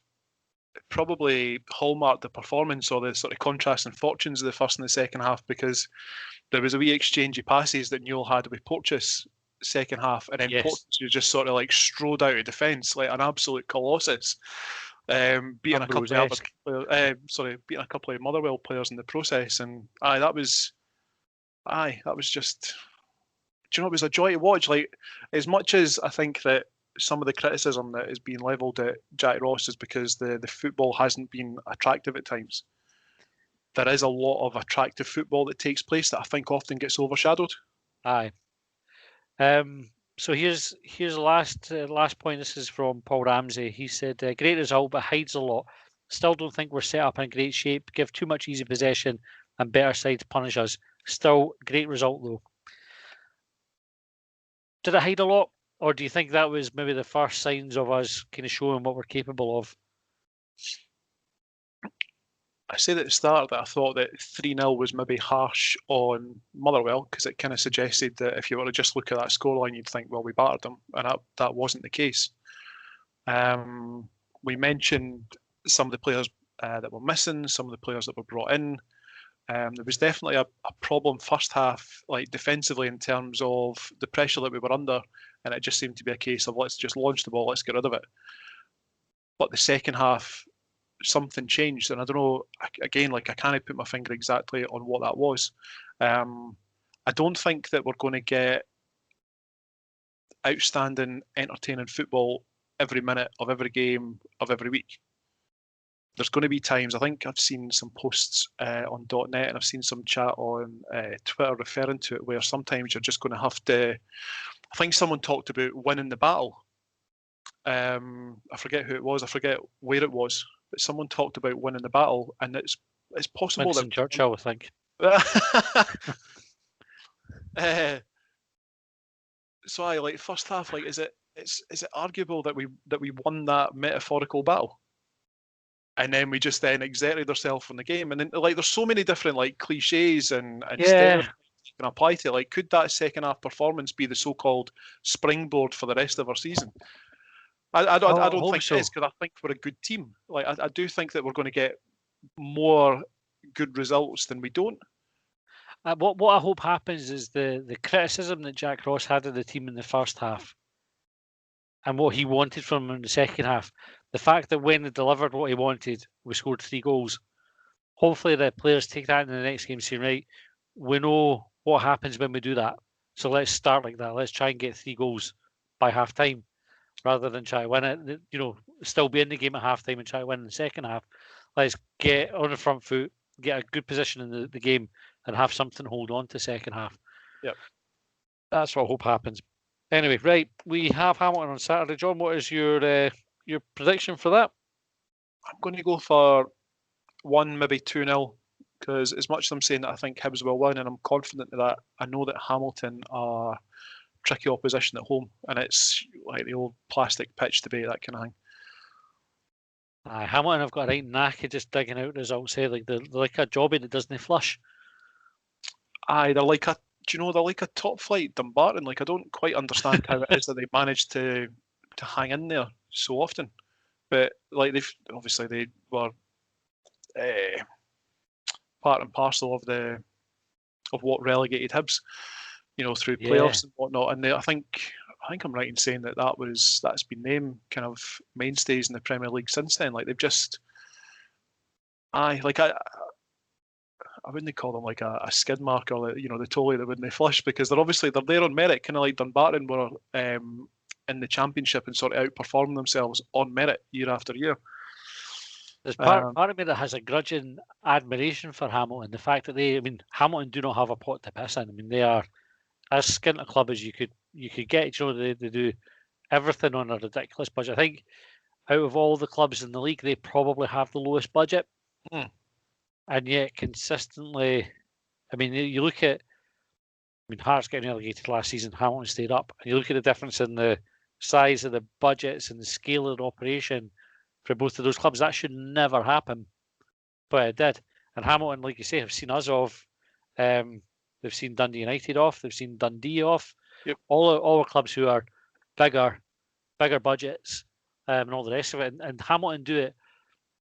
probably hallmarked the performance or the sort of contrast and fortunes of the first and the second half, because there was a wee exchange of passes that Newell had with Porteous second half, and then Porteous just sort of like strode out of defence like an absolute colossus, beating a couple of Motherwell players in the process, and that was just, do you know, it was a joy to watch. Like, as much as I think that some of the criticism that is being levelled at Jack Ross is because the football hasn't been attractive at times, there is a lot of attractive football that takes place that I think often gets overshadowed. Aye. So here's the last point. This is from Paul Ramsey. He said, great result, but hides a lot. Still don't think we're set up in great shape. Give too much easy possession and better sides punish us. Still, great result though. Did it hide a lot? Or do you think that was maybe the first signs of us kind of showing what we're capable of? I said at the start that I thought that 3-0 was maybe harsh on Motherwell, because it kind of suggested that if you were to just look at that scoreline, you'd think, well, we battered them, and that wasn't the case. We mentioned some of the players that were missing, some of the players that were brought in. There was definitely a problem first half, like defensively, in terms of the pressure that we were under, and it just seemed to be a case of let's just launch the ball, let's get rid of it. But the second half, something changed, and I don't know, again, like I can't put my finger exactly on what that was. I don't think that we're going to get outstanding, entertaining football every minute of every game of every week. There's going to be times, I think I've seen some posts on .net, and I've seen some chat on Twitter referring to it, where sometimes you're just going to have to, I think someone talked about winning the battle. I forget who it was, I forget where it was, but someone talked about winning the battle, and it's possible Winston Churchill, I think. So I like first half, like is it arguable that we won that metaphorical battle, and then we just then exerted ourselves in the game, and then like there's so many different like cliches and stereotypes you can apply to it. Like, could that second half performance be the so-called springboard for the rest of our season? I don't think so. It is, because I think we're a good team. Like I do think that we're going to get more good results than we don't. What I hope happens is the criticism that Jack Ross had of the team in the first half and what he wanted from him in the second half, the fact that when they delivered what he wanted, we scored 3 goals. Hopefully the players take that in the next game, saying, right, we know what happens when we do that, so let's start like that. Let's try and get 3 goals by half time, rather than try to win it, you know, still be in the game at half time and try to win in the second half. Let's get on the front foot, get a good position in the game, and have something to hold on to second half. Yep. That's what I hope happens. Anyway, right, we have Hamilton on Saturday. John, what is your prediction for that? I'm going to go for 1, maybe 2-0, because as much as I'm saying that I think Hibs will win, and I'm confident of that, I know that Hamilton are tricky opposition at home, and it's like the old plastic pitch debate, that kind of thing. Hamilton have got a right knack of just digging out results here. Like they're like a jobbie that doesn't flush. They're like they're like a top flight Dumbarton. Like I don't quite understand how it is that they managed to hang in there so often. But like they were part and parcel of what relegated Hibs, you know, through playoffs and whatnot. And I think I'm right in saying that's been them kind of mainstays in the Premier League since then. Like they've just, I wouldn't call them like a skid mark or the Tolly that wouldn't flush, because they're there on merit, kind of like Dumbarton were in the Championship and sort of outperforming themselves on merit year after year. There's part of me that has a grudging admiration for Hamilton. The fact that Hamilton do not have a pot to piss in. I mean, they are as skint a club as you could get. You know, they do everything on a ridiculous budget. I think out of all the clubs in the league, they probably have the lowest budget. And yet consistently I mean, you look at, Hearts getting relegated last season, Hamilton stayed up, and you look at the difference in the size of the budgets and the scale of the operation for both of those clubs. That should never happen, but it did. And Hamilton, like you say, have seen us off. They've seen Dundee United off. They've seen Dundee off. Yep. All the clubs who are bigger budgets, and all the rest of it. And Hamilton do it.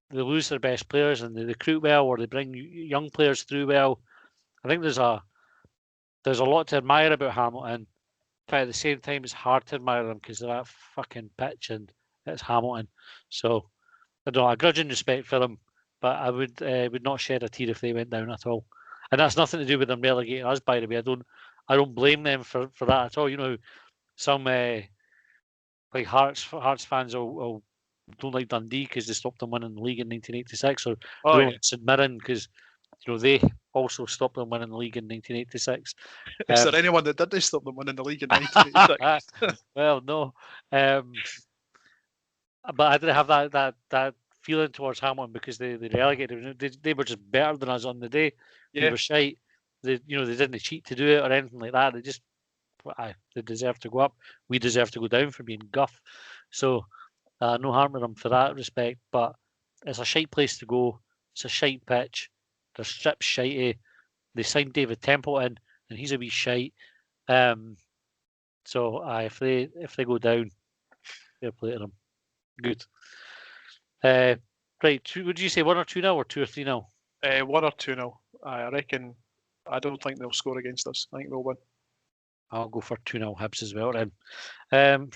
They lose their best players and they recruit well, or they bring young players through well. I think there's a lot to admire about Hamilton, but at the same time, it's hard to admire them because they're that fucking pitch and it's Hamilton. So I don't know, a grudging respect for them, but I would not shed a tear if they went down at all. And that's nothing to do with them relegating us, by the way. I don't blame them for that at all. You know, some like Hearts fans don't like Dundee because they stopped them winning the league in 1986, or St Mirren because they also stopped them winning the league in 1986. Is there anyone that didn't stop them winning the league in 1986? Well, no. But I didn't have that feeling towards Hamilton because they relegated. They were just better than us on the day. Yeah. They were shite. They didn't cheat to do it or anything like that. They deserve to go up. We deserve to go down for being guff. So no harm with them for that respect. But it's a shite place to go. It's a shite pitch. Their strip's shitey. They signed David Templeton, and he's a wee shite. So if they go down, fair play to them. Good. Right. Would you say 1 or 2-0 or 2 or 3-0? 1 or 2-0. I reckon. I don't think they'll score against us. I think they'll win. I'll go for 2-0 Hibs as well then.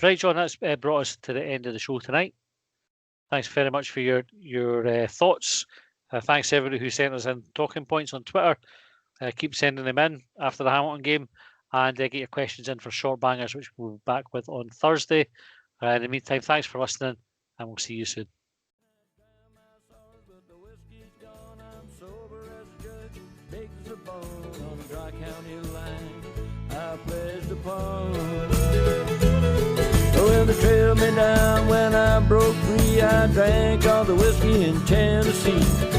Right, John, that's brought us to the end of the show tonight. Thanks very much for your thoughts. Thanks to everybody who sent us in talking points on Twitter. Keep sending them in after the Hamilton game, and get your questions in for short bangers, which we'll be back with on Thursday. In the meantime, thanks for listening, and we'll see you soon. Well, they trailed me down when I broke free. I drank all the whiskey in Tennessee.